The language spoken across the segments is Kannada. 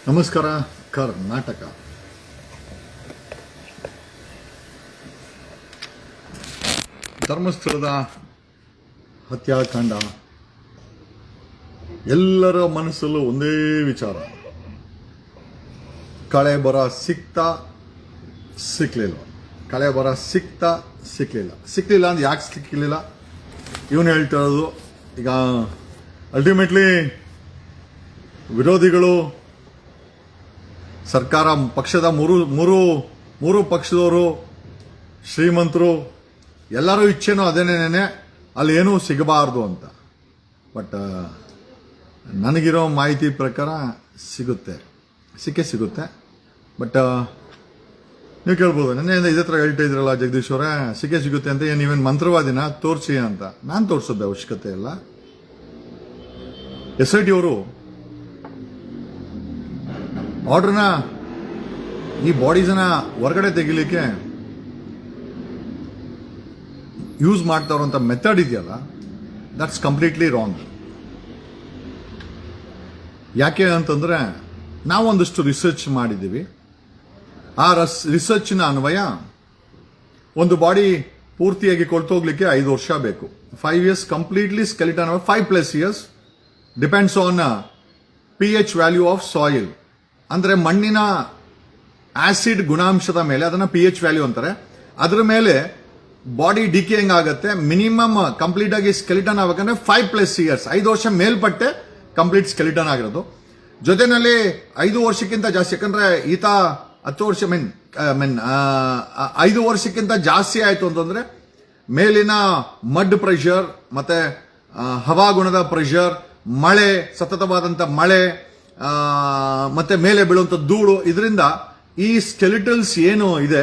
ನಮಸ್ಕಾರ. ಕರ್ನಾಟಕ ಧರ್ಮಸ್ಥಳದ ಹತ್ಯಾಕಾಂಡ, ಎಲ್ಲರ ಮನಸ್ಸಲ್ಲೂ ಒಂದೇ ವಿಚಾರ, ಕಳೆ ಬರ ಸಿಕ್ತಾ ಸಿಕ್ಲಿಲ್ಲ, ಕಳೆ ಬರ ಸಿಕ್ಲಿಲ್ಲ ಅಂದ್ರೆ ಯಾಕೆ ಸಿಕ್ಲಿಲ್ಲ ಇವನು ಹೇಳ್ತಾ ಇರೋದು. ಈಗ ಅಲ್ಟಿಮೇಟ್ಲಿ ವಿರೋಧಿಗಳು, ಸರ್ಕಾರ ಪಕ್ಷದ ಮೂರು ಪಕ್ಷದವರು, ಶ್ರೀಮಂತರು ಎಲ್ಲರೂ ಇಚ್ಛೆನೂ ಅದೇನೇನೆ ಅಲ್ಲಿ ಏನೂ ಸಿಗಬಾರ್ದು ಅಂತ. ಬಟ್ ನನಗಿರೋ ಮಾಹಿತಿ ಪ್ರಕಾರ ಸಿಗುತ್ತೆ. ಬಟ್ ನೀವು ಕೇಳ್ಬೋದು, ನೆನ್ನೆಯಿಂದ ಇದೇ ಥರ ಹೇಳ್ತಾ ಇದ್ರಲ್ಲ ಜಗದೀಶ್ ಅವರೇ, ಸಿಗುತ್ತೆ ಅಂತ, ನೀವೇನು ಮಂತ್ರವಾದಿನ ತೋರಿಸಿ ಅಂತ. ನಾನು ತೋರಿಸೋದು ಅವಶ್ಯಕತೆ ಇಲ್ಲ. SIT ಅವರು ಆರ್ಡರ್ನ, ಈ ಬಾಡೀಸನ್ನ ಹೊರಗಡೆ ತೆಗಿಲಿಕ್ಕೆ ಯೂಸ್ ಮಾಡ್ತಾ ಇರುವಂಥ ಮೆಥಡ್ ಇದೆಯಲ್ಲ, ದಟ್ಸ್ ಕಂಪ್ಲೀಟ್ಲಿ ರಾಂಗ್. ಯಾಕೆ ಅಂತಂದ್ರೆ, ನಾವೊಂದಷ್ಟು ರಿಸರ್ಚ್ ಮಾಡಿದ್ದೀವಿ. ಆ ರಿಸರ್ಚ್ನ ಅನ್ವಯ ಒಂದು ಬಾಡಿ ಪೂರ್ತಿಯಾಗಿ ಕೊಳ್ತೋಗ್ಲಿಕ್ಕೆ 5 ವರ್ಷ ಬೇಕು. 5 years completely skeleton, 5+ years depends on pH value of soil. ಅಂದ್ರೆ ಮಣ್ಣಿನ ಆಸಿಡ್ ಗುಣಾಂಶದ ಮೇಲೆ, ಅದನ್ನ pH ವ್ಯಾಲ್ಯೂ ಅಂತಾರೆ, ಅದರ ಮೇಲೆ ಬಾಡಿ ಡಿಕೇಯಿಂಗ್ ಆಗುತ್ತೆ. ಮಿನಿಮಮ್ ಕಂಪ್ಲೀಟ್ ಆಗಿ ಸ್ಕೆಲಿಟನ್ ಆಗಬೇಕಂದ್ರೆ 5+ years, 5 ವರ್ಷ ಮೇಲ್ಪಟ್ಟೆ ಕಂಪ್ಲೀಟ್ ಸ್ಕೆಲಿಟನ್ ಆಗಿರೋದು. ಜೊತೆನಲ್ಲಿ 5 ವರ್ಷಕ್ಕಿಂತ ಜಾಸ್ತಿ, ಯಾಕಂದ್ರೆ ಈತ 10 ವರ್ಷ 5 ವರ್ಷಕ್ಕಿಂತ ಜಾಸ್ತಿ ಆಯ್ತು ಅಂತಂದ್ರೆ ಮೇಲಿನ ಮಡ್ ಪ್ರೆಷರ್ ಮತ್ತೆ ಹವಾಗುಣದ ಪ್ರೆಷರ್, ಮಳೆ, ಸತತವಾದಂತ ಮಳೆ, ಮತ್ತೆ ಮೇಲೆ ಬೀಳುವಂತ ಧೂಳು, ಇದರಿಂದ ಈ ಸ್ಕೆಲಿಟಲ್ಸ್ ಏನು ಇದೆ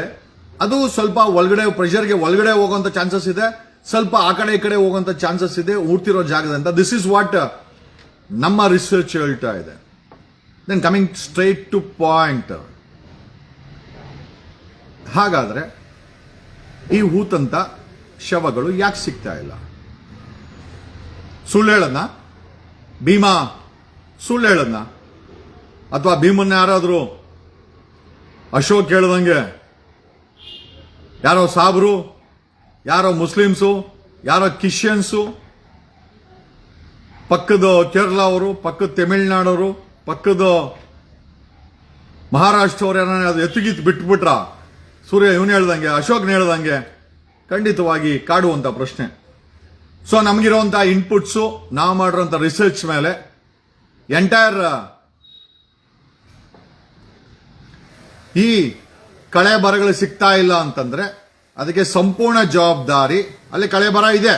ಅದು ಸ್ವಲ್ಪ ಒಳಗಡೆ ಪ್ರೆಷರ್ಗೆ ಒಳಗಡೆ ಹೋಗುವಂತ ಚಾನ್ಸಸ್ ಇದೆ, ಸ್ವಲ್ಪ ಆ ಕಡೆ ಈ ಕಡೆ ಹೋಗುವಂತ ಚಾನ್ಸಸ್ ಇದೆ ಊರ್ತಿರೋ ಜಾಗದಿಂದ. ದಿಸ್ ಇಸ್ ವಾಟ್ ನಮ್ಮ ರಿಸರ್ಚ್ ಹೇಳ್ತಾ ಇದೆ. Then coming straight to point, ಹಾಗಾದ್ರೆ ಈ ಹೂತಂತ ಶವಗಳು ಯಾಕೆ ಸಿಗ್ತಾ ಇಲ್ಲ? ಸುಳ್ಳು ಹೇಳದ್ನ ಭೀಮಾ, ಸುಳ್ಳು ಹೇಳದ್ನ, ಅಥವಾ ಭೀಮನ್ನ ಯಾರಾದ್ರು ಅಶೋಕ್ ಹೇಳ್ದಂಗೆ ಯಾರೋ ಸಾಬ್ರು, ಯಾರೋ ಮುಸ್ಲಿಮ್ಸು, ಯಾರೋ ಕ್ರಿಶ್ಚಿಯನ್ಸು, ಪಕ್ಕದ ಕೇರಳ ಅವರು, ಪಕ್ಕದ ತಮಿಳ್ನಾಡವರು, ಪಕ್ಕದ ಮಹಾರಾಷ್ಟ್ರ ಅವರು ಯಾರು ಎತ್ತಿಗಿತ್ತು ಬಿಟ್ಬಿಟ್ರ ಸೂರ್ಯ ಇವನು ಹೇಳ್ದಂಗೆ, ಅಶೋಕ್ನ ಹೇಳ್ದಂಗೆ? ಖಂಡಿತವಾಗಿ ಕಾಡುವಂತ ಪ್ರಶ್ನೆ. ಸೊ ನಮಗಿರುವಂತ ಇನ್ಪುಟ್ಸು, ನಾವು ಮಾಡಿರೋಂಥ ರಿಸರ್ಚ್ ಮೇಲೆ ಎಂಟೈರ್ ಈ ಕಳೆ ಬರಗಳು ಸಿಗ್ತಾ ಇಲ್ಲ ಅಂತಂದ್ರೆ ಅದಕ್ಕೆ ಸಂಪೂರ್ಣ ಜವಾಬ್ದಾರಿ, ಅಲ್ಲಿ ಕಳೆ ಬರ ಇದೆ,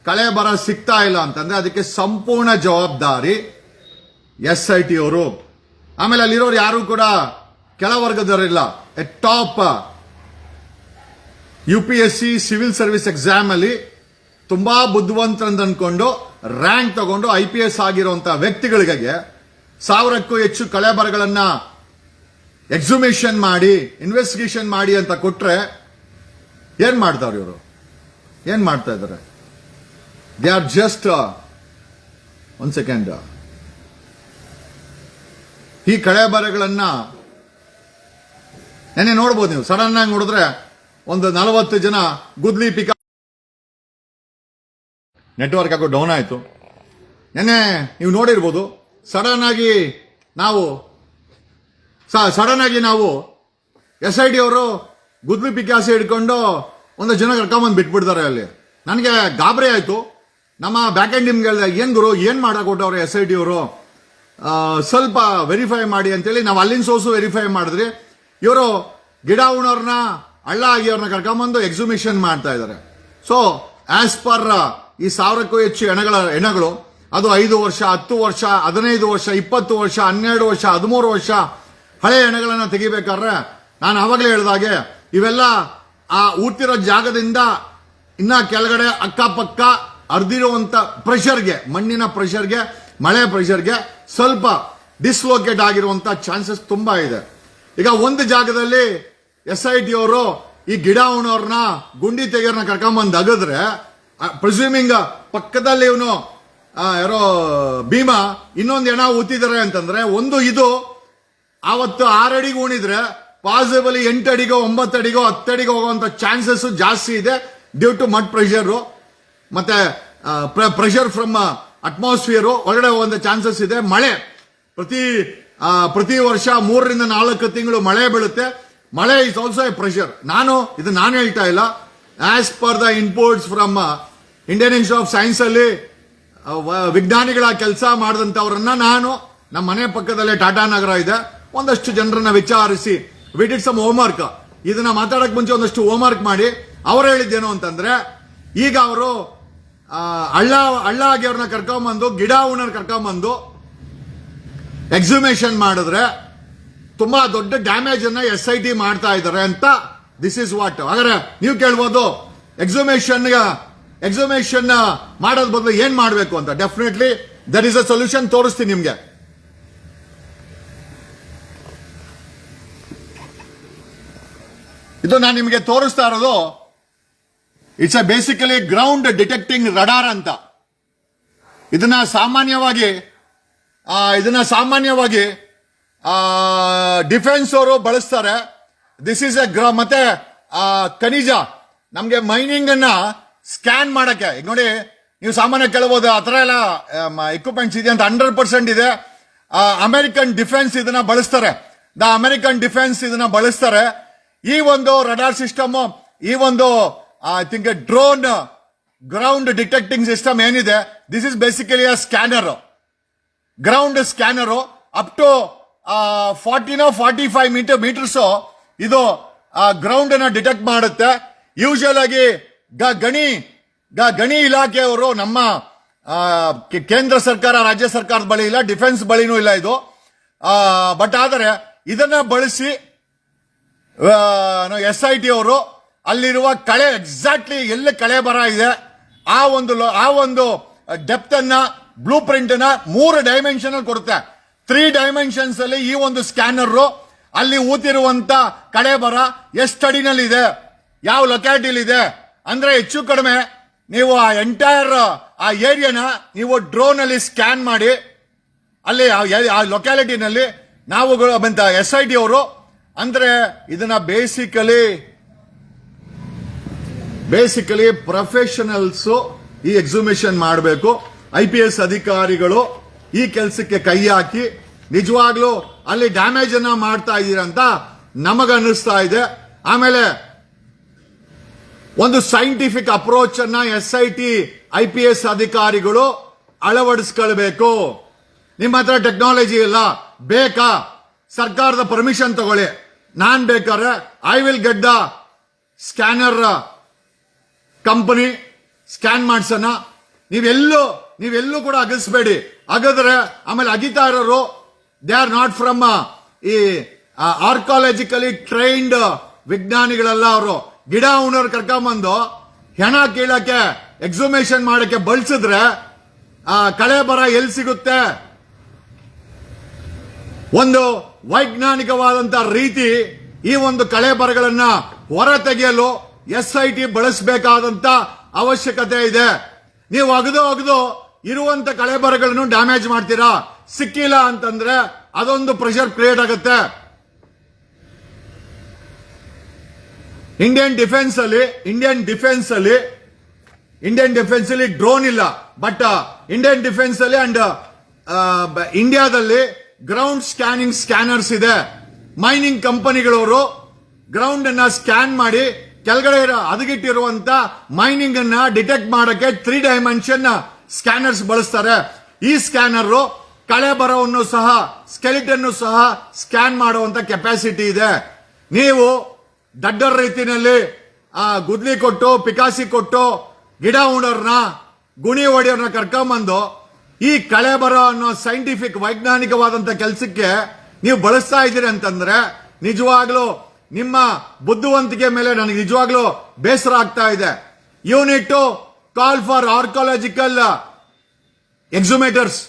ಕಳೆ ಬರ ಸಿಗ್ತಾ ಇಲ್ಲ ಅಂತಂದ್ರೆ ಅದಕ್ಕೆ ಸಂಪೂರ್ಣ ಜವಾಬ್ದಾರಿ SIT ಅವರು. ಆಮೇಲೆ ಅಲ್ಲಿರೋರು ಯಾರು ಕೂಡ ಕೆಳವರ್ಗದವರಿಲ್ಲ. Top UPSC civil service exam ಅಲ್ಲಿ ತುಂಬಾ ಬುದ್ಧಿವಂತರಂತ ಅನ್ಕೊಂಡು ರ್ಯಾಂಕ್ ತಗೊಂಡು IPS ಆಗಿರುವಂತ ವ್ಯಕ್ತಿಗಳಿಗೆ 1000ಕ್ಕೂ ಹೆಚ್ಚು ಕಳೆ ಬರಗಳನ್ನ ಎಕ್ಸುಮೇಷನ್ ಮಾಡಿ, ಇನ್ವೆಸ್ಟಿಗೇಷನ್ ಮಾಡಿ ಅಂತ ಕೊಟ್ರೆ ಏನ್ ಮಾಡ್ತಾರೆ ಇವರು? ಏನ್ ಮಾಡ್ತಾ ಇದ್ದಾರೆ? ದೇ ಆರ್ ಜಸ್ಟ್ ಒಂದ್ ಸೆಕೆಂಡ್. ಈ ಕಳೆ ಬರಗಳನ್ನ ನೆನ್ನೆ ನೋಡ್ಬೋದು ನೀವು, ಸಡನ್ ಆಗಿ ನೋಡಿದ್ರೆ ಒಂದು 40 ಜನ ಗುದ್ಲಿ ಪಿಕಾ, ನೆಟ್ವರ್ಕ್ ಹಾಕೋ ಡೌನ್ ಆಯ್ತು. ನೆನ್ನೆ ನೀವು ನೋಡಿರ್ಬೋದು, ಸಡನ್ ಆಗಿ ನಾವು SIT ಅವರು ಗುದ್ಲಿ ಪಿಕಾಸಿ ಹಿಡ್ಕೊಂಡು ಒಂದು ಜನ ಕರ್ಕೊಂಬಂದು ಬಿಟ್ಬಿಡ್ತಾರೆ ಅಲ್ಲಿ. ನನಗೆ ಗಾಬರಿ ಆಯ್ತು. ನಮ್ಮ ಬ್ಯಾಕ್ ಎಂಡ್ ನಿಮ್ಗೆ ಹೇಳಿದೆ, ಏನ್ ಗುರು ಏನ್ ಮಾಡಕ್ ಕೊಟ್ಟವ್ರೆ SIT ಅವರು, ಸ್ವಲ್ಪ ವೆರಿಫೈ ಮಾಡಿ ಅಂತೇಳಿ ನಾವು ಅಲ್ಲಿನ ಸೋರ್ಸು ವೆರಿಫೈ ಮಾಡಿದ್ರಿ. ಇವರು ಗಿಡ ಉಣೋರ್ನ, ಹಳ್ಳ ಆಗಿಯವ್ರನ್ನ ಕರ್ಕೊಂಬಂದು ಎಕ್ಸುಮೇಷನ್ ಮಾಡ್ತಾ ಇದ್ದಾರೆ. ಸೊ ಆಸ್ ಪರ್ ಈ 1000ಕ್ಕೂ ಹೆಚ್ಚು ಹೆಣಗಳು, ಅದು 5 ವರ್ಷ, 10 ವರ್ಷ, 15 ವರ್ಷ, 20 ವರ್ಷ, 12 ವರ್ಷ, 13 ವರ್ಷ ಹಳೆ ಹೆಣಗಳನ್ನ ತೆಗಿಬೇಕಾದ್ರೆ, ನಾನು ಆವಾಗಲೇ ಹೇಳಿದಾಗೆ ಇವೆಲ್ಲ ಆ ಊರ್ತಿರೋ ಜಾಗದಿಂದ ಇನ್ನ ಕೆಳಗಡೆ ಅಕ್ಕಪಕ್ಕ ಅರ್ದಿರುವಂತ ಪ್ರೆಷರ್ಗೆ, ಮಣ್ಣಿನ ಪ್ರೆಷರ್ಗೆ, ಮಳೆ ಪ್ರೆಷರ್ಗೆ ಸ್ವಲ್ಪ ಡಿಸ್ಲೋಕೇಟ್ ಆಗಿರುವಂತ ಚಾನ್ಸಸ್ ತುಂಬಾ ಇದೆ. ಈಗ ಒಂದು ಜಾಗದಲ್ಲಿ SIT ಅವರು ಈ ಗಿಡ ಉಣೋರ್ನ, ಗುಂಡಿ ತೆಗಿಯೋರ್ನ ಕರ್ಕೊಂಬಂದು ಅಗದ್ರೆ, ಪ್ರಿಸ್ಯೂಮಿಂಗ್ ಪಕ್ಕದಲ್ಲಿ ಇವನು ಯಾರೋ ಭೀಮಾ ಇನ್ನೊಂದು ಹೆಣ ಊತಿದ್ದಾರೆ ಅಂತಂದ್ರೆ, ಒಂದು ಇದು ಆವತ್ತು 6 ಅಡಿಗೆ ಉಣಿದ್ರೆ ಪಾಸಿಬಲಿ 8 ಅಡಿಗೋ 9 ಅಡಿಗೋ 10 ಅಡಿಗೋ ಹೋಗುವಂತ ಚಾನ್ಸಸ್ ಜಾಸ್ತಿ ಇದೆ ಡ್ಯೂ ಟು ಮಡ್ ಪ್ರೆಷರ್ ಮತ್ತೆ ಪ್ರೆಷರ್ ಫ್ರಮ್ ಅಟ್ಮಾಸ್ಫಿಯರ್ ಒಳಗಡೆ ಹೋಗುವಂತ ಚಾನ್ಸಸ್ ಇದೆ. ಮಳೆ ಪ್ರತಿ ವರ್ಷ 3 ರಿಂದ 4 ತಿಂಗಳು ಮಳೆ ಬೀಳುತ್ತೆ. ಮಳೆ ಇಸ್ ಆಲ್ಸೋ ಎ ಪ್ರೆಷರ್. ನಾನು ಹೇಳ್ತಾ ಇಲ್ಲ, as per the inputs from Indian institute of science ಅಲ್ಲಿ ವಿಜ್ಞಾನಿಗಳ ಕೆಲಸ ಮಾಡಿದಂತವರನ್ನ ನಾನು ನಮ್ಮ ಮನೆ ಪಕ್ಕದಲ್ಲೇ ಟಾಟಾ ನಗರ ಇದೆ, ಒಂದಷ್ಟು ಜನರನ್ನ ವಿಚಾರಿಸಿ ವಿ ಡಿಡ್ ಸಮ್ ಹೋಮ್ವರ್ಕ್. ಇದನ್ನ ಮಾತಾಡಕ್ ಮುಂಚೆ ಒಂದಷ್ಟು ಹೋಮ್ವರ್ಕ್ ಮಾಡಿ ಅವ್ರು ಹೇಳಿದ್ದೇನು ಅಂತಂದ್ರೆ, ಈಗ ಅವರು ಹಳ್ಳ ಆಗಿ ಅವ್ರನ್ನ ಕರ್ಕೊಂಡ್ಬಂದು ಗಿಡ ಉಣ್ಣರ್ ಕರ್ಕೊಂಡ್ಬಂದು ಎಕ್ಸಿಮೇಷನ್ ಮಾಡಿದ್ರೆ ತುಂಬಾ ದೊಡ್ಡ ಡ್ಯಾಮೇಜ್ ಅನ್ನ SIT ಮಾಡ್ತಾ ಇದ್ದಾರೆ ಅಂತ. This is what. ಹಾಗಾದ್ರೆ ನೀವು ಕೇಳ್ಬೋದು ಎಕ್ಸಿಮೇಷನ್ ಮಾಡೋದ್ ಬದಲು ಏನ್ ಮಾಡಬೇಕು ಅಂತ. Definitely there is a solution. ತೋರಿಸ್ತೀನಿ ನಿಮ್ಗೆ. ಇದು ನಾನು ನಿಮಗೆ ತೋರಿಸ್ತಾ ಇರೋದು it's a basically ground detecting radar ಅಂತ. ಇದನ್ನ ಸಾಮಾನ್ಯವಾಗಿ ಡಿಫೆನ್ಸ್ ಅವರು ಬಳಸ್ತಾರೆ. ದಿಸ್ ಇಸ್ ಎ ಮತ್ತೆ ಖನಿಜ ನಮ್ಗೆ ಮೈನಿಂಗ್ ಅನ್ನ ಸ್ಕ್ಯಾನ್ ಮಾಡಕ್ಕೆ. ಈಗ ನೋಡಿ, ನೀವು ಸಾಮಾನ್ಯ ಕೇಳಬಹುದು ಆ ತರ ಎಲ್ಲ ಎಕ್ವಿಪ್ಮೆಂಟ್ಸ್ ಇದೆ ಅಂತ. 100% ಇದೆ. ಅಮೆರಿಕನ್ ಡಿಫೆನ್ಸ್ ಇದನ್ನ ಬಳಸ್ತಾರೆ. ಈ ಒಂದು ರಡಾರ್ ಸಿಸ್ಟಮ್, ಈ ಒಂದು I think drone ground detecting system ಏನಿದೆ, this is basically a scanner, ground scanner. Up to 45 meters ಇದು ಗ್ರೌಂಡ್ ಅನ್ನ ಡಿಟೆಕ್ಟ್ ಮಾಡುತ್ತೆ. ಯೂಶುವಲ್ ಆಗಿ ಗಣಿ ಇಲಾಖೆಯವರು ನಮ್ಮ ಕೇಂದ್ರ ಸರ್ಕಾರ, ರಾಜ್ಯ ಸರ್ಕಾರದ ಬಳಿ ಇಲ್ಲ, ಡಿಫೆನ್ಸ್ ಬಳಿನೂ ಇಲ್ಲ ಇದು. ಬಟ್ ಆದರೆ ಇದನ್ನ ಬಳಸಿ SIT ಅವರು ಅಲ್ಲಿರುವ ಕಳೆ, ಎಕ್ಸಾಕ್ಟ್ಲಿ ಎಲ್ಲಿ ಕಳೆ ಬರ ಇದೆ ಆ ಒಂದು ಡೆಪ್ತ್ ಅನ್ನ, ಬ್ಲೂ ಪ್ರಿಂಟ್ ಅನ್ನ 3 ಡೈಮೆನ್ಷನ್ ಅಲ್ಲಿ ಕೊಡುತ್ತೆ. 3 ಡೈಮೆನ್ಷನ್ಸ್ ಅಲ್ಲಿ ಈ ಒಂದು ಸ್ಕ್ಯಾನರ್ ಅಲ್ಲಿ ಊತಿರುವಂತ ಕಳೆ ಬರ ಎಷ್ಟು ಅಡಿನಲ್ಲಿದೆ, ಯಾವ ಲೊಕ್ಯಾಲಿಟಿಲಿ ಇದೆ ಅಂದ್ರೆ ಹೆಚ್ಚು ಕಡಿಮೆ ನೀವು ಆ ಎಂಟೈರ್ ಆ ಏರಿಯಾನ ನೀವು ಡ್ರೋನ್ ಅಲ್ಲಿ ಸ್ಕ್ಯಾನ್ ಮಾಡಿ ಅಲ್ಲಿ ಆ ಲೊಕ್ಯಾಲಿಟಿನಲ್ಲಿ ನಾವುಗಳು SIT ಅವರು ಅಂದ್ರೆ ಇದನ್ನ ಬೇಸಿಕಲಿ ಪ್ರೊಫೆಷನಲ್ಸ್ ಈ ಎಕ್ಸಿಬಿಷನ್ ಮಾಡಬೇಕು. IPS ಅಧಿಕಾರಿಗಳು ಈ ಕೆಲಸಕ್ಕೆ ಕೈ ಹಾಕಿ ನಿಜವಾಗ್ಲೂ ಅಲ್ಲಿ ಡ್ಯಾಮೇಜ್ ಅನ್ನ ಮಾಡ್ತಾ ಇದ್ದೀರಂತ ನಮಗನ್ನಿಸ್ತಾ ಇದೆ. ಆಮೇಲೆ ಒಂದು ಸೈಂಟಿಫಿಕ್ ಅಪ್ರೋಚ್ ಅನ್ನ SIT IPS ಅಧಿಕಾರಿಗಳು ಅಳವಡಿಸ್ಕೊಳ್ಬೇಕು. ನಿಮ್ಮ ಹತ್ರ ಟೆಕ್ನಾಲಜಿ ಇಲ್ಲ, ಬೇಕಾ ಸರ್ಕಾರದ ಪರ್ಮಿಷನ್ ತಗೊಳ್ಳಿ. ನಾನ್ ಬೇಕಾದ್ರೆ I will get the scanner company scan ಮಾಡ್ಸೋಣ. ನೀವೆಲ್ಲೂ ಕೂಡ ಅಗಿಸ್ಬೇಡಿ. ಅಗದ್ರೆ ಆಮೇಲೆ ಅಗಿತಾ ಇರೋರು ದೇ ಆರ್ ನಾಟ್ ಫ್ರಮ್ ಈ ಆರ್ಕಾಲಜಿಕಲಿ ಟ್ರೈನ್ಡ್ ವಿಜ್ಞಾನಿಗಳೆಲ್ಲ. ಅವರು ಗಿಡ ಉಣ್ಣರ್ ಕರ್ಕೊಂಬಂದು ಹೆಣ ಕೀಳಕ್ಕೆ ಎಕ್ಸಿಮೇಷನ್ ಮಾಡಕ್ಕೆ ಬಳಸಿದ್ರೆ ಕಳೆ ಬರ ಎಲ್ಲಿ ಸಿಗುತ್ತೆ? ಒಂದು ವೈಜ್ಞಾನಿಕವಾದಂತ ರೀತಿ ಈ ಒಂದು ಕಳೆ ಬರಗಳನ್ನ ಹೊರ ತೆಗೆಯಲು SIT ಬಳಸಬೇಕಾದಂತ ಅವಶ್ಯಕತೆ ಇದೆ. ನೀವು ಅಗದು ಇರುವಂತ ಕಳೆ ಬರಗಳನ್ನು ಡ್ಯಾಮೇಜ್ ಮಾಡ್ತೀರಾ. ಸಿಕ್ಕಿಲ್ಲ ಅಂತಂದ್ರೆ ಅದೊಂದು ಪ್ರೆಷರ್ ಕ್ರಿಯೇಟ್ ಆಗುತ್ತೆ. ಇಂಡಿಯನ್ ಡಿಫೆನ್ಸ್ ಅಲ್ಲಿ ಡ್ರೋನ್ ಇಲ್ಲ, ಬಟ್ ಇಂಡಿಯನ್ ಡಿಫೆನ್ಸ್ ಅಲ್ಲಿ ಅಂಡ್ ಇಂಡಿಯಾದಲ್ಲಿ ಗ್ರೌಂಡ್ ಸ್ಕ್ಯಾನಿಂಗ್ ಸ್ಕ್ಯಾನರ್ಸ್ ಇದೆ. ಮೈನಿಂಗ್ ಕಂಪನಿಗಳವರು ಗ್ರೌಂಡ್ ಅನ್ನ ಸ್ಕ್ಯಾನ್ ಮಾಡಿ ಕೆಳಗಡೆ ಹದಗೆಟ್ಟಿರುವಂತ ಮೈನಿಂಗ್ ಅನ್ನ ಡಿಟೆಕ್ಟ್ ಮಾಡಕ್ಕೆ 3 ಡೈಮೆನ್ಷನ್ ಸ್ಕ್ಯಾನರ್ಸ್ ಬಳಸ್ತಾರೆ. ಈ ಸ್ಕ್ಯಾನರ್ ಕಳೆ ಬರವನ್ನು ಸಹ, ಸ್ಕೆಲಿಟನ್ ಸಹ ಸ್ಕ್ಯಾನ್ ಮಾಡುವಂತ ಕೆಪಾಸಿಟಿ ಇದೆ. ನೀವು ದಡ್ಡರ ರೀತಿಯಲ್ಲಿ ಗುದ್ಲಿ ಕೊಟ್ಟು, ಪಿಕಾಸಿ ಕೊಟ್ಟು, ಗಿಡ ಉಣ್ಣರ್ನ, ಗುಣಿ ಹೊಡೆಯೋರ್ನ ಕರ್ಕೊಂಬಂದು ಈ ಕಳೆ ಬರ ಅನ್ನೋ ಸೈಂಟಿಫಿಕ್ ವೈಜ್ಞಾನಿಕವಾದಂತ ಕೆಲಸಕ್ಕೆ ನೀವು ಬಳಸ್ತಾ ಇದ್ದೀರಿ ಅಂತಂದ್ರೆ ನಿಜವಾಗ್ಲೂ ನಿಮ್ಮ ಬುದ್ಧಿವಂತಿಕೆ ಮೇಲೆ ನನಗೆ ನಿಜವಾಗ್ಲೂ ಬೇಸರ ಆಗ್ತಾ ಇದೆ. You need to call for archaeological excavators.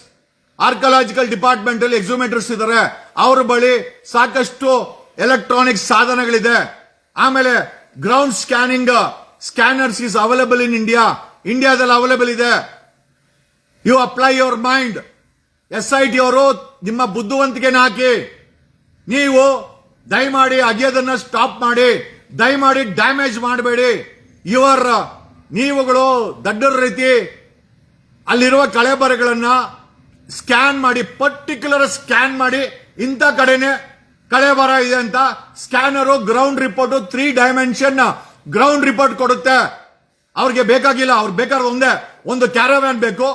Archaeological department ಅಲ್ಲಿ ಎಕ್ಸಿಮೇಟರ್ಸ್ ಇದ್ದಾರೆ. ಅವ್ರ ಬಳಿ ಸಾಕಷ್ಟು ಎಲೆಕ್ಟ್ರಾನಿಕ್ ಸಾಧನಗಳಿದೆ. ಆಮೇಲೆ ground scanners is available in ಇಂಡಿಯಾದಲ್ಲಿ ಅವೈಲೇಬಲ್ ಇದೆ. You apply your mind. SIT ಅವರು ನಿಮ್ಮ ಬುದ್ಧಿವಂತಿಕೆನ ಹಾಕಿ ನೀವು ದಯಮಾಡಿ ಅಗೆಯೋದನ್ನ ಸ್ಟಾಪ್ ಮಾಡಿ, ದಯಮಾಡಿ ಡ್ಯಾಮೇಜ್ ಮಾಡಬೇಡಿ. ನೀವುಗಳು ದಡ್ಡರ ರೀತಿ ಅಲ್ಲಿರುವ ಕಳೆಬರಗಳನ್ನ ಸ್ಕ್ಯಾನ್ ಮಾಡಿ, ಪರ್ಟಿಕ್ಯುಲರ್ ಸ್ಕ್ಯಾನ್ ಮಾಡಿ, ಇಂಥ ಕಡೆನೆ ಕಳೆ ಬರ ಇದೆ ಅಂತ ಸ್ಕ್ಯಾನರು ground report 3 dimension ground report ಕೊಡುತ್ತೆ. ಅವ್ರಿಗೆ ಬೇಕಾಗಿಲ್ಲ, ಅವ್ರಿಗೆ ಬೇಕಾದ್ರೆ ಒಂದು ಕ್ಯಾರವ್ಯಾನ್ ಬೇಕು.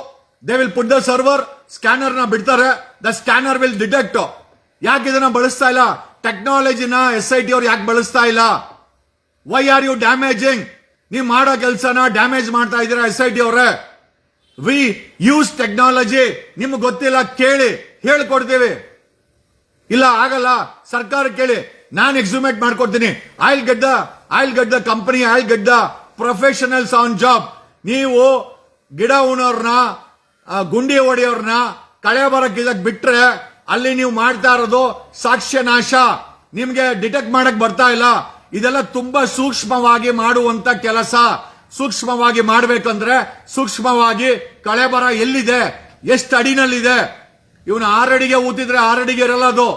They will put the server, scanner ನ ಬಿಡ್ತಾರೆ, ದ ಸ್ಕ್ಯಾನರ್ ವಿಲ್ ಡಿಟೆಕ್ಟ್. ಯಾಕೆ ಇದನ್ನ ಬಳಸ್ತಾ ಇಲ್ಲ? ಟೆಕ್ನಾಲಜಿನ SIT ಅವ್ರು ಯಾಕೆ ಬಳಸ್ತಾ ಇಲ್ಲ? Why are you damaging? ನೀವು ಮಾಡೋ ಕೆಲಸನ ಡ್ಯಾಮೇಜ್ ಮಾಡ್ತಾ ಇದ್ದೀರಾ SIT ಅವರೇ. We use technology. ನಿಮ್ಗೆ ಗೊತ್ತಿಲ್ಲ, ಕೇಳಿ, ಹೇಳ್ಕೊಡ್ತೀವಿ. ಇಲ್ಲ ಆಗಲ್ಲ, ಸರ್ಕಾರ ಕೇಳಿ, ನಾನು ಎಕ್ಸಿಮೇಟ್ ಮಾಡ್ಕೊಡ್ತೀನಿ. I will get the company, I will get the professionals on job. ನೀವು ಗಿಡ ಉಣೋರ್ನ, ಗುಂಡಿ ಹೊಡೆಯೋರ್ನ ಕಳೆ ಬರಕ್ಕೆ ಬಿಟ್ರೆ ಅಲ್ಲಿ ನೀವು ಮಾಡ್ತಾ ಇರೋದು ಸಾಕ್ಷ್ಯ ನಾಶ. ನಿಮ್ಗೆ ಡಿಟೆಕ್ಟ್ ಮಾಡಕ್ ಬರ್ತಾ ಇಲ್ಲ. ಇದೆಲ್ಲ ತುಂಬಾ ಸೂಕ್ಷ್ಮವಾಗಿ ಮಾಡುವಂತ ಕೆಲಸ. ಸೂಕ್ಷ್ಮವಾಗಿ ಮಾಡ್ಬೇಕಂದ್ರೆ ಸೂಕ್ಷ್ಮವಾಗಿ ಕಳೆ ಬರ ಎಲ್ಲಿದೆ, ಎಷ್ಟು ಅಡಿನಲ್ಲಿದೆ. ಇವನು 6 ಅಡಿಗೆ ಊತಿದ್ರೆ 6 ಅಡಿಗೆ ಇರಲ್ಲ, ಅದು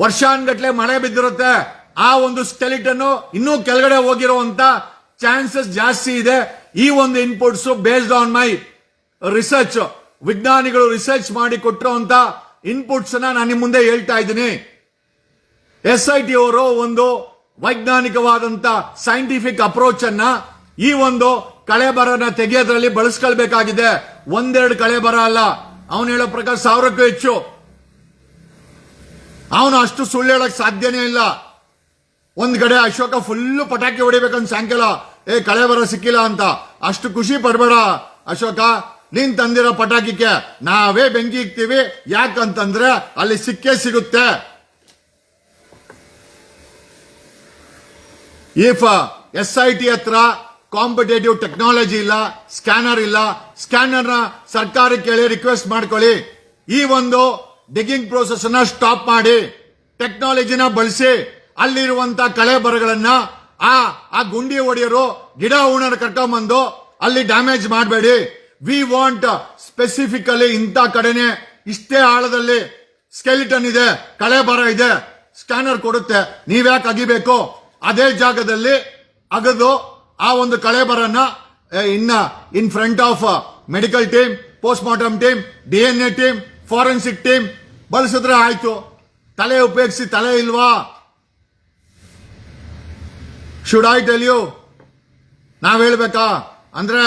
ವರ್ಷಾನ್ಗಟ್ಲೆ ಮಳೆ ಬಿದ್ದಿರುತ್ತೆ. ಆ ಒಂದು ಸ್ಕೆಲಿಟನ್ ಇನ್ನೂ ಕೆಳಗಡೆ ಹೋಗಿರುವಂತ ಚಾನ್ಸಸ್ ಜಾಸ್ತಿ ಇದೆ. ಈ ಒಂದು inputs based on my research, ವಿಜ್ಞಾನಿಗಳು ರಿಸರ್ಚ್ ಮಾಡಿ ಕೊಟ್ಟಿರುವಂತ ಇನ್ಪುಟ್ಸ್ ನಾನು ನಿಮ್ಮ ಮುಂದೆ ಹೇಳ್ತಾ ಇದ್ದೀನಿ. SIT ಅವರು ಒಂದು ವೈಜ್ಞಾನಿಕವಾದಂತ ಸೈಂಟಿಫಿಕ್ ಅಪ್ರೋಚ್ ಅನ್ನ ಈ ಒಂದು ಕಳೆ ಬರನ ತೆಗೆಯೋದ್ರಲ್ಲಿ ಬಳಸ್ಕೊಳ್ಬೇಕಾಗಿದೆ. 1-2 ಕಳೆ ಬರ ಅಲ್ಲ. ಅವನು ಹೇಳೋ ಪ್ರಕಾರ 1000ಕ್ಕೂ ಹೆಚ್ಚು. ಅವನು ಅಷ್ಟು ಸುಳ್ಳು ಹೇಳಕ್ ಸಾಧ್ಯನೇ ಇಲ್ಲ. ಒಂದ್ ಕಡೆ ಅಶೋಕ ಫುಲ್ಲು ಪಟಾಕಿ ಹೊಡಿಬೇಕಂತ ಸಾಯಂಕಾಲ ಕಳೆ ಬರ ಸಿಕ್ಕಿಲ್ಲ ಅಂತ. ಅಷ್ಟು ಖುಷಿ ಪಡ್ಬೇಡ ಅಶೋಕ. ನೀನ್ ತಂದಿರೋ ಪಟಾಕಿಗೆ ನಾವೇ ಬೆಂಕಿ ಇಕ್ತೀವಿ. ಯಾಕಂತಂದ್ರೆ ಅಲ್ಲಿ ಸಿಕ್ಕೇ ಸಿಗುತ್ತೆ. ಇಫ್ SIT ಹತ್ರ ಕಾಂಪಿಟೇಟಿವ್ ಟೆಕ್ನಾಲಜಿ ಇಲ್ಲ, ಸ್ಕ್ಯಾನರ್ ಇಲ್ಲ, ಸ್ಕ್ಯಾನರ್ ನ ಸರ್ಕಾರಕ್ಕೆ ಹೇಳಿ ರಿಕ್ವೆಸ್ಟ್ ಮಾಡ್ಕೊಳ್ಳಿ. ಈ ಒಂದು ಡಿಗ್ಗಿಂಗ್ ಪ್ರೋಸೆಸ್ ಅನ್ನ ಸ್ಟಾಪ್ ಮಾಡಿ, ಟೆಕ್ನಾಲಜಿನ ಬಳಸಿ ಅಲ್ಲಿರುವಂತ ಕಳೆ ಬರಗಳನ್ನ ಆ ಗುಂಡಿ ಹೊಡೆಯರು ಗಿಡ ಉಣರ ಕರ್ಕೊಂಡ್ಬಂದು ಅಲ್ಲಿ ಡ್ಯಾಮೇಜ್ ಮಾಡಬೇಡಿ. ವಿ ವಾಂಟ್ ಸ್ಪೆಸಿಫಿಕಲಿ ಇಂಥ ಕಡೆನೆ ಇಷ್ಟೇ ಆಳದಲ್ಲಿ ಸ್ಕೆಲಿಟನ್ ಇದೆ, ಕಳೆ ಬರ ಇದೆ, ಸ್ಕ್ಯಾನರ್ ಕೊಡುತ್ತೆ. ನೀವ್ಯಾಕೆ ಅಗಿಬೇಕು? ಅದೇ ಜಾಗದಲ್ಲಿ ಅಗದು ಆ ಒಂದು ಕಳೆ ಬರನ್ನ in front of medical team, post mortem team, DNA team, forensic team ಬಳಸಿದ್ರೆ ಆಯ್ತು. ತಲೆ ಉಪಯೋಗಿಸಿ ತಲೆ ಇಲ್ವಾ? Should I tell you? ನಾವ್ ಹೇಳ್ಬೇಕಾ? ಅಂದ್ರೆ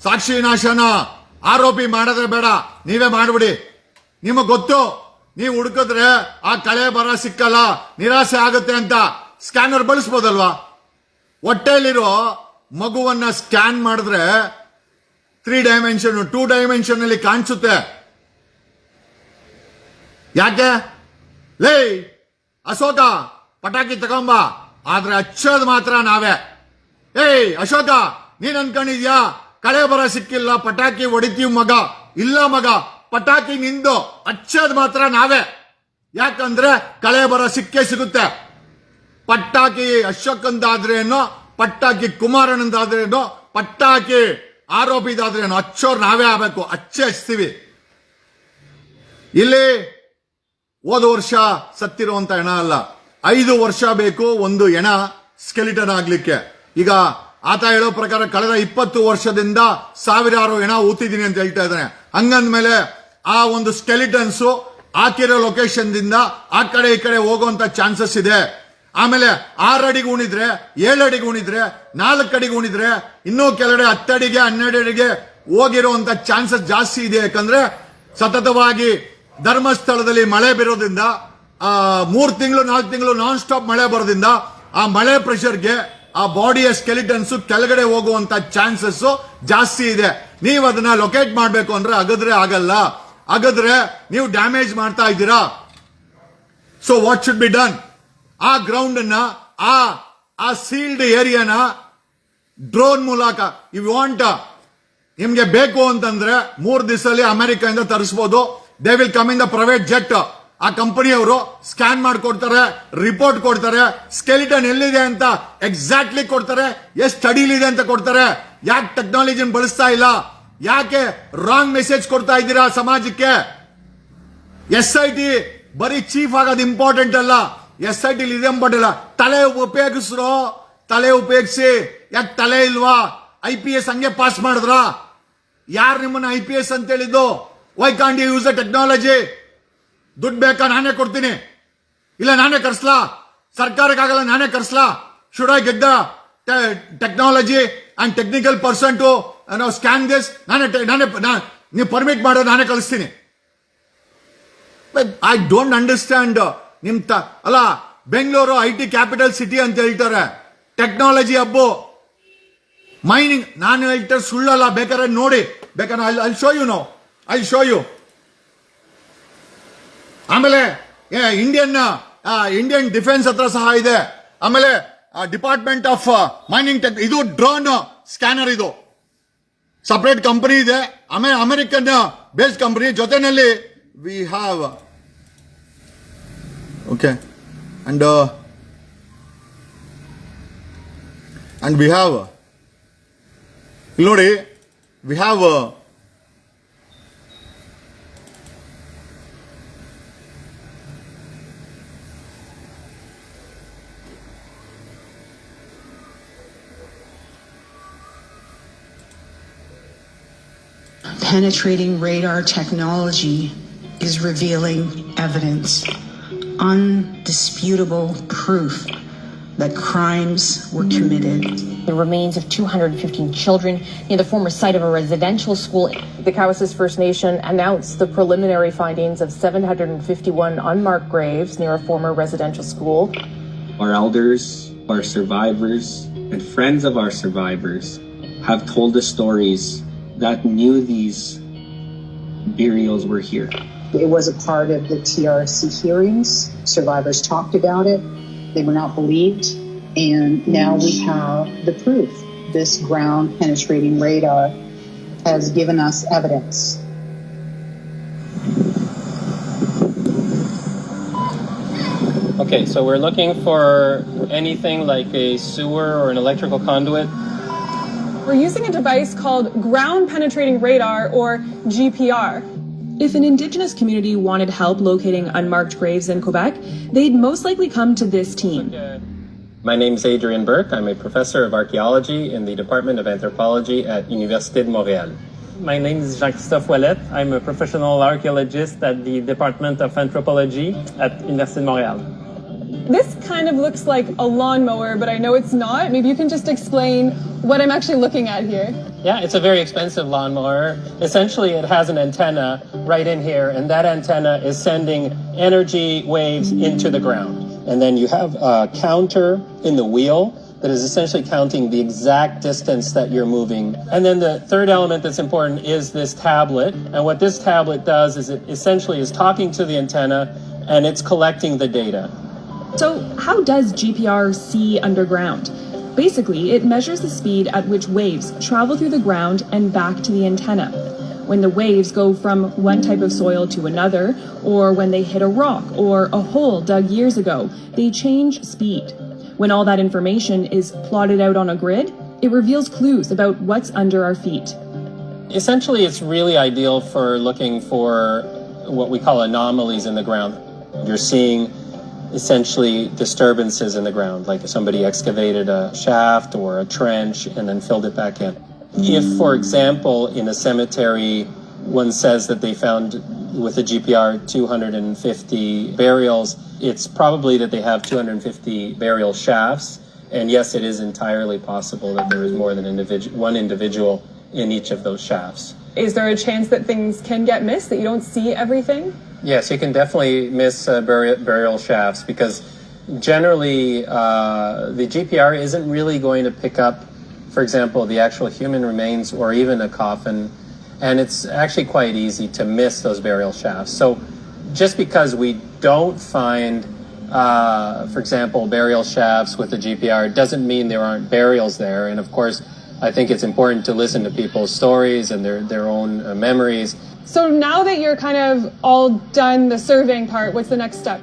ಸಾಕ್ಷಿ ನಾಶನ ಆರೋಪಿ ಮಾಡಿದ್ರೆ ಬೇಡ, ನೀವೇ ಮಾಡ್ಬಿಡಿ. ನಿಮಗ್ ಗೊತ್ತು, ನೀವು ಹುಡುಕಿದ್ರೆ ಆ ಕಳೆ ಬರ ಸಿಕ್ಕಲ್ಲ, ನಿರಾಸೆ ಆಗುತ್ತೆ ಅಂತ ಸ್ಕ್ಯಾನರ್ ಬಳಸ್ಬೋದಲ್ವಾ? ಹೊಟ್ಟೆಯಲ್ಲಿರೋ ಮಗುವನ್ನ ಸ್ಕ್ಯಾನ್ ಮಾಡಿದ್ರೆ 3 ಡೈಮೆನ್ಷನ್ 2 ಡೈಮೆನ್ಷನ್ ಅಲ್ಲಿ ಕಾಣಿಸುತ್ತೆ. ಯಾಕೆ? ಲೇ ಅಶೋಕ, ಪಟಾಕಿ ತಗೊಂಬ, ಆದ್ರೆ ಹಚ್ಚೋದು ಮಾತ್ರ ನಾವೇ. ಅಶೋಕ, ನೀನ್ ಅನ್ಕೊಂಡಿದ್ಯಾ ಕಳೆ ಬರ ಸಿಕ್ಕಿಲ್ಲ ಪಟಾಕಿ ಹೊಡಿತೀವಿ ಮಗ? ಇಲ್ಲ ಮಗ, ಪಟಾಕಿ ನಿಂದು, ಹಚ್ಚೋದು ಮಾತ್ರ ನಾವೇ. ಯಾಕಂದ್ರೆ ಕಳೆ ಬರ ಸಿಕ್ಕೇ ಸಿಗುತ್ತೆ. ಪಟಾಕಿ ಅಶೋಕಂದಾದ್ರೇನೋ, ಪಟಾಕಿ ಕುಮಾರನಂದಾದ್ರೇನೋ, ಪಟಾಕಿ ಆರೋಪಿದಾದ್ರೇನೋ, ಹಚ್ಚೋರ್ ನಾವೇ ಆಗ್ಬೇಕು. ಹಚ್ಚಿಸ್ತೀವಿ. ಇಲ್ಲಿ ಹೋದ ವರ್ಷ ಸತ್ತಿರುವಂತ ಹೆಣ ಅಲ್ಲ, 5 ವರ್ಷ ಬೇಕು ಒಂದು ಹೆಣ ಸ್ಕೆಲಿಟನ್ ಆಗ್ಲಿಕ್ಕೆ. ಈಗ ಆತ ಹೇಳೋ ಪ್ರಕಾರ ಕಳೆದ 20 ವರ್ಷದಿಂದ ಸಾವಿರಾರು ಹೆಣ ಊತಿದ್ದೀನಿ ಅಂತ ಹೇಳ್ತಾ ಇದ್ದಾನೆ. ಹಂಗಂದ್ಮೇಲೆ ಆ ಒಂದು ಸ್ಕೆಲಿಟನ್ಸ್ ಹಾಕಿರೋ ಲೊಕೇಶನ್ ದಿಂದ ಆ ಕಡೆ ಈ ಕಡೆ ಹೋಗುವಂತ ಚಾನ್ಸಸ್ ಇದೆ. ಆಮೇಲೆ 6 ಅಡಿಗೆ ಉಣಿದ್ರೆ, 7 ಅಡಿಗೆ ಉಣಿದ್ರೆ, 4 ಅಡಿಗೆ ಉಣಿದ್ರೆ, ಇನ್ನೂ ಕೆಳಗಡೆ 10 ಅಡಿಗೆ 12 ಅಡಿಗೆ ಹೋಗಿರುವಂತ ಚಾನ್ಸಸ್ ಜಾಸ್ತಿ ಇದೆ. ಯಾಕಂದ್ರೆ ಸತತವಾಗಿ ಧರ್ಮಸ್ಥಳದಲ್ಲಿ ಮಳೆ ಬರೋದ್ರಿಂದ 3 ತಿಂಗಳು 4 ತಿಂಗಳು ನಾನ್ ಸ್ಟಾಪ್ ಮಳೆ ಬರೋದ್ರಿಂದ ಆ ಮಳೆ ಪ್ರೆಷರ್ಗೆ ಆ ಬಾಡಿಯ ಸ್ಕೆಲಿಟನ್ಸ್ ಕೆಳಗಡೆ ಹೋಗುವಂತ ಚಾನ್ಸಸ್ ಜಾಸ್ತಿ ಇದೆ. ನೀವು ಅದನ್ನ ಲೊಕೇಟ್ ಮಾಡಬೇಕು ಅಂದ್ರೆ ಅಗದ್ರೆ ಆಗಲ್ಲ. ಅಗದ್ರೆ ನೀವು ಡ್ಯಾಮೇಜ್ ಮಾಡ್ತಾ ಇದ್ದೀರಾ. So what should be done? ಆ ಗ್ರೌಂಡ್ ಅನ್ನ, ಆ ಸೀಲ್ಡ್ ಏರಿಯಾನ ಡ್ರೋನ್ ಮೂಲಕ ಯು ವಾಂಟ್, ನಿಮ್ಗೆ ಬೇಕು ಅಂತಂದ್ರೆ 3 ದಿವಸದಲ್ಲಿ ಅಮೆರಿಕದಿಂದ ತರಿಸಬಹುದು. They will come in the private jet. ಆ ಕಂಪನಿಯವರು ಸ್ಕ್ಯಾನ್ ಮಾಡಿಕೊಡ್ತಾರೆ, ರಿಪೋರ್ಟ್ ಕೊಡ್ತಾರೆ, ಸ್ಕೆಲಿಟನ್ ಎಲ್ಲಿದೆ ಅಂತ ಎಕ್ಸಾಕ್ಟ್ಲಿ ಕೊಡ್ತಾರೆ, ಎಷ್ಟು ಅಡಿಲಿದೆ ಅಂತ ಕೊಡ್ತಾರೆ. ಯಾಕೆ ಟೆಕ್ನಾಲಜಿನ ಬಳಸ್ತಾ ಇಲ್ಲ? ಯಾಕೆ ರಾಂಗ್ ಮೆಸೇಜ್ ಕೊಡ್ತಾ ಇದ್ದೀರಾ ಸಮಾಜಕ್ಕೆ? SIT ಬರೀ ಚೀಫ್ ಆಗೋದು ಇಂಪಾರ್ಟೆಂಟ್ ಅಲ್ಲ, SIT ಇದೆ ಇಂಪಾರ್ಟೆಂಟ್ ಅಲ್ಲ. ತಲೆ ಉಪಯೋಗಿಸ್ರು, ತಲೆ ಉಪಯೋಗಿಸಿ. ಯಾಕೆ ತಲೆ ಇಲ್ವಾ? IPS ಹಂಗೆ ಪಾಸ್ ಮಾಡಿದ್ರ? ಯಾರು ನಿಮ್ಮನ್ನ IPS ಅಂತ ಹೇಳಿದ್ದು? Why can't you use the technology? ದುಡ್ಡು ಬೇಕಾ? ನಾನೇ ಕೊಡ್ತೀನಿ. ಇಲ್ಲ ನಾನೇ ಕರ್ಸ್ಲಾ? ಸರ್ಕಾರಕ್ಕಾಗಲ್ಲ, ನಾನೇ ಕರ್ಸ್ಲಾ? Should I get the technology and technical person to scan this? ನೀವು ಪರ್ಮಿಟ್ ಮಾಡೋ, ನಾನೇ ಕಳಿಸ್ತೀನಿ. I don't understand. ಅಲ್ಲ, ಬೆಂಗಳೂರು IT ಕ್ಯಾಪಿಟಲ್ ಸಿಟಿ ಅಂತ ಹೇಳ್ತಾರೆ, ಟೆಕ್ನಾಲಜಿ ಹಬ್ಬು, ಮೈನಿಂಗ್. ನಾನು ಹೇಳ್ತಾರೆ ಸುಳ್ಳಲ್ಲ, ಬೇಕಾದ್ರೆ ನೋಡಿ, ಬೇಕಾದ್ರೆ I show you. No I show you. ಆಮೇಲೆ ಇಂಡಿಯನ್ ಡಿಫೆನ್ಸ್ ಹತ್ರ ಸಹ ಇದೆ. ಆಮೇಲೆ ಡಿಪಾರ್ಟ್ಮೆಂಟ್ ಆಫ್ ಮೈನಿಂಗ್ ಇದು ಡ್ರೋನ್ ಸ್ಕ್ಯಾನರ್, ಇದು ಸಪರೇಟ್ ಕಂಪನಿ ಇದೆ. ಆಮೇಲೆ ಅಮೆರಿಕನ್ ಬೇಸ್ಡ್ ಕಂಪನಿ ಜೊತೆನಲ್ಲಿ we have okay and we have ನೋಡಿ, we have penetrating radar technology is revealing evidence, undisputable proof that crimes were committed. The remains of 215 children near the former site of a residential school. The Cowessess First Nation announced the preliminary findings of 751 unmarked graves near a former residential school. Our elders, our survivors, and friends of our survivors have told us stories that knew these burials were here. It was a part of the TRC hearings. Survivors talked about it. They were not believed. And now we have the proof. This ground penetrating radar has given us evidence. Okay, so we're looking for anything like a sewer or an electrical conduit. We're using a device called ground penetrating radar, or GPR. If an Indigenous community wanted help locating unmarked graves in Quebec, they'd most likely come to this team. My name is Adrian Burke. I'm a professor of archaeology in the Department of Anthropology at Université de Montréal. My name is Jean-Christophe Ouellette. I'm a professional archaeologist at the Department of Anthropology at Université de Montréal. This kind of looks like a lawnmower, but I know it's not. Maybe you can just explain what I'm actually looking at here. Yeah, it's a very expensive lawnmower. Essentially, it has an antenna right in here, and that antenna is sending energy waves into the ground. And then you have a counter in the wheel that is essentially counting the exact distance that you're moving. And then the third element that's important is this tablet. And what this tablet does is it essentially is talking to the antenna, and it's collecting the data. So how does GPR see underground? Basically, it measures the speed at which waves travel through the ground and back to the antenna. When the waves go from one type of soil to another, or when they hit a rock or a hole dug years ago, they change speed. When all that information is plotted out on a grid, it reveals clues about what's under our feet. Essentially, it's really ideal for looking for what we call anomalies in the ground. You're seeing essentially disturbances in the ground, like if somebody excavated a shaft or a trench and then filled it back in. If, for example, in a cemetery, one says that they found with the GPR 250 burials, it's probably that they have 250 burial shafts. And yes, it is entirely possible that there is more than one individual in each of those shafts. Is there a chance that things can get missed, that you don't see everything? Yes, you can definitely miss burial shafts because generally the GPR isn't really going to pick up, for example, the actual human remains or even a coffin, and it's actually quite easy to miss those burial shafts. So just because we don't find, for example, burial shafts with the GPR doesn't mean there aren't burials there. And of course, I think it's important to listen to people's stories and their own memories. So now that you're kind of all done the surveying part, what's the next step?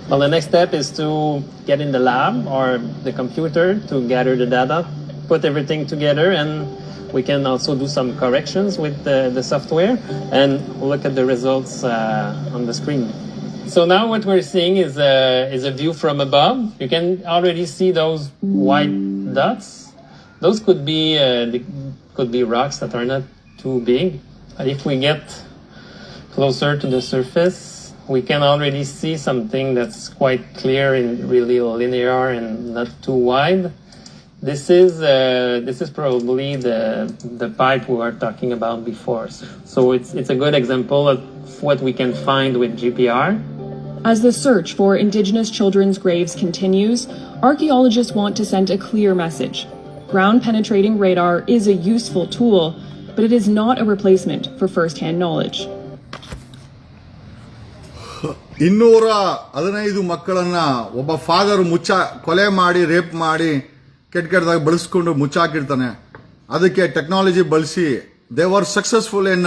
Well, the next step is to get in the lab or the computer to gather the data, put everything together, and we can also do some corrections with the software and look at the results on the screen. So now what we're seeing is a view from above. You can already see those white dots. Those could be rocks that are not too big. But if we get closer to the surface, we can already see something that's quite clear and really linear and not too wide. This is probably the pipe we were talking about before. So it's a good example of what we can find with GPR. As the search for Indigenous children's graves continues, archaeologists want to send a clear message. Ground-penetrating radar is a useful tool, but it is not a replacement for first-hand knowledge. 215 ಮಕ್ಕಳನ್ನ ಒಬ್ಬ ಫಾದರ್ ಕೊಲೆ ಮಾಡಿ ರೇಪ್ ಮಾಡಿ ಕೆಟ್ಟದಾಗಿ ಬಳಸ್ಕೊಂಡು ಮುಚ್ಚಾಕಿರ್ತಾನೆ. ಅದಕ್ಕೆ ಟೆಕ್ನಾಲಜಿ ಬಳಸಿ they were successful in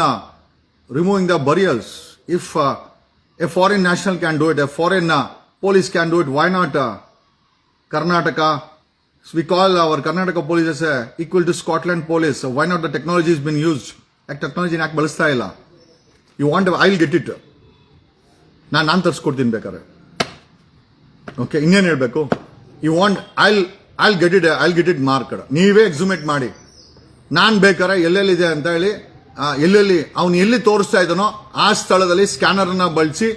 removing the burials. If a foreign national can do it, a foreign police can do it, why not Karnataka? We call our Karnataka police as equal to Scotland police. Why not the technology has been used? Like technology ಯಾಕೆ ಬಳಸ್ತಾ ಇಲ್ಲ? You want, I'll get it. ನಾನು ತರಿಸ್ಕೊಡ್ತೀನಿ ಬೇಕಾದ್ರೆ. ಓಕೆ, ಇನ್ನೇನು ಹೇಳಬೇಕು? You want, I'll get it marked. ನೀವೇ ಎಕ್ಸುಮೇಟ್ ಮಾಡಿ. ನಾನು ಬೇಕಾದ್ರೆ ಎಲ್ಲೆಲ್ಲಿದೆ ಅಂತ ಹೇಳಿ, ಎಲ್ಲೆಲ್ಲಿ ಅವನು ಎಲ್ಲಿ ತೋರಿಸ್ತಾ ಇದ್ದಾನೋ ಆ ಸ್ಥಳದಲ್ಲಿ ಸ್ಕ್ಯಾನರ್ ಅನ್ನ ಬಳಸಿ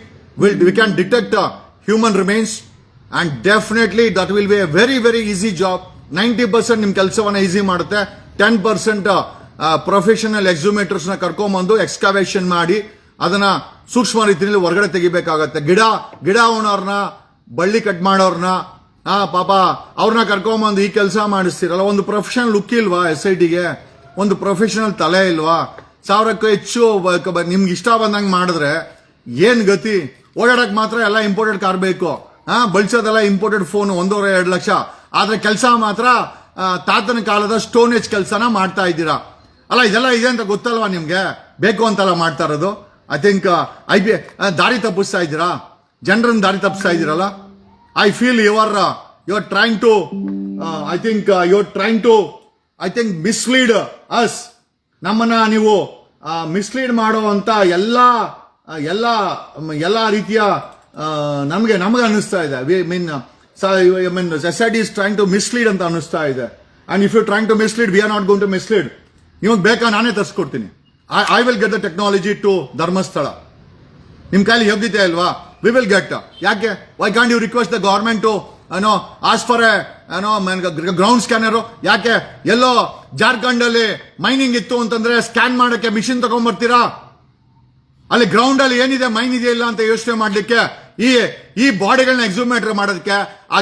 we can detect human remains and definitely that will be A very very easy job. 90% ನಿಮ್ ಕೆಲಸವನ್ನ ಈಸಿ ಮಾಡುತ್ತೆ. 10% ಪ್ರೊಫೆಷನಲ್ ಎಕ್ಸುಮೇಟರ್ಸ್ ನ ಕರ್ಕೊಂಡ್ಬಂದು ಎಕ್ಸ್ಕವೇಷನ್ ಮಾಡಿ ಅದನ್ನ ಸೂಕ್ಷ್ಮ ರೀತಿಯಲ್ಲಿ ಹೊರಗಡೆ ತೆಗಿಬೇಕಾಗತ್ತೆ. ಗಿಡ ಓನರ್ನ, ಬಳ್ಳಿ ಕಟ್ ಮಾಡೋರ್ನ, ಪಾಪ ಅವ್ರನ್ನ ಕರ್ಕೊಂಬಂದು ಈ ಕೆಲಸ ಮಾಡಿಸ್ತೀರಲ್ಲ. ಒಂದು ಪ್ರೊಫೆಷನಲ್ ಲುಕ್ ಇಲ್ವಾ SITಗೆ? ಒಂದು ಪ್ರೊಫೆಷನಲ್ ತಲೆ ಇಲ್ವಾ? 1000ಕ್ಕೂ ಹೆಚ್ಚು ನಿಮ್ಗೆ ಇಷ್ಟ ಬಂದಂಗೆ ಮಾಡಿದ್ರೆ ಏನ್ ಗತಿ? ಓಡಾಡಕ್ ಮಾತ್ರ ಎಲ್ಲ ಇಂಪೋರ್ಟೆಡ್ ಕಾರ್ ಬೇಕು, ಬಳಸೋದೆಲ್ಲ ಇಂಪೋರ್ಟೆಡ್ ಫೋನ್ 1.5-2 ಲಕ್ಷ. ಆದ್ರೆ ಕೆಲಸ ಮಾತ್ರ ತಾತನ ಕಾಲದ ಸ್ಟೋನ್ ಏಜ್ ಕೆಲಸನ ಮಾಡ್ತಾ ಇದ್ದೀರಾ ಅಲ್ಲ. ಇದೆಲ್ಲ ಇದೆ ಅಂತ ಗೊತ್ತಲ್ವಾ ನಿಮ್ಗೆ? ಬೇಕು ಅಂತಲ್ಲ ಮಾಡ್ತಾ ಇರೋದು. ಐ ಥಿಂಕ್ ದಾರಿ ತಪ್ಪಿಸ್ತಾ ಇದ್ದೀರಾ, ಜನರನ್ನ ದಾರಿ ತಪ್ಪಿಸ್ತಾ ಇದ್ದೀರಲ್ಲ. I feel you are trying to I think mislead us. ನಮ್ಮನ್ನ ನೀವು ಮಿಸ್ಲೀಡ್ ಮಾಡುವಂತ ಎಲ್ಲ ರೀತಿಯ ನಮಗೆ ಅನ್ನಿಸ್ತಾ ಇದೆ. SIT is trying to mislead ಅಂತ ಅನ್ನಿಸ್ತಾ ಇದೆ. And if you trying to mislead, we are not going to mislead. ನಿಮಗೆ ಬೇಕಾ ನಾನೇ ತರಿಸ್ಕೊಡ್ತೀನಿ. I will get the technology to Dharmasthala. ನಿಮ್ ಕೈಲಿ ಯೋಗ್ಯತೆ ಅಲ್ವಾ? We will get. ಯಾಕೆ? Why can't you request the government to ask for ground scanner? ಯಾಕೆ ಎಲ್ಲೋ ಜಾರ್ಖಂಡ್ ಅಲ್ಲಿ ಮೈನಿಂಗ್ ಇತ್ತು ಅಂತಂದ್ರೆ ಸ್ಕ್ಯಾನ್ ಮಾಡಕ್ಕೆ ಮಿಷಿನ್ ತಗೊಂಡ್ಬರ್ತೀರಾ? ಅಲ್ಲಿ ಗ್ರೌಂಡ್ ಅಲ್ಲಿ ಏನಿದೆ, ಮೈನ್ ಇದೆಯಾ ಇಲ್ಲ ಅಂತ ಯೋಚನೆ ಮಾಡ್ಲಿಕ್ಕೆ, ಈ ಬಾಡಿಗಳನ್ನ ಎಕ್ಸುಮೇಟರ್ ಮಾಡೋದಕ್ಕೆ ಆ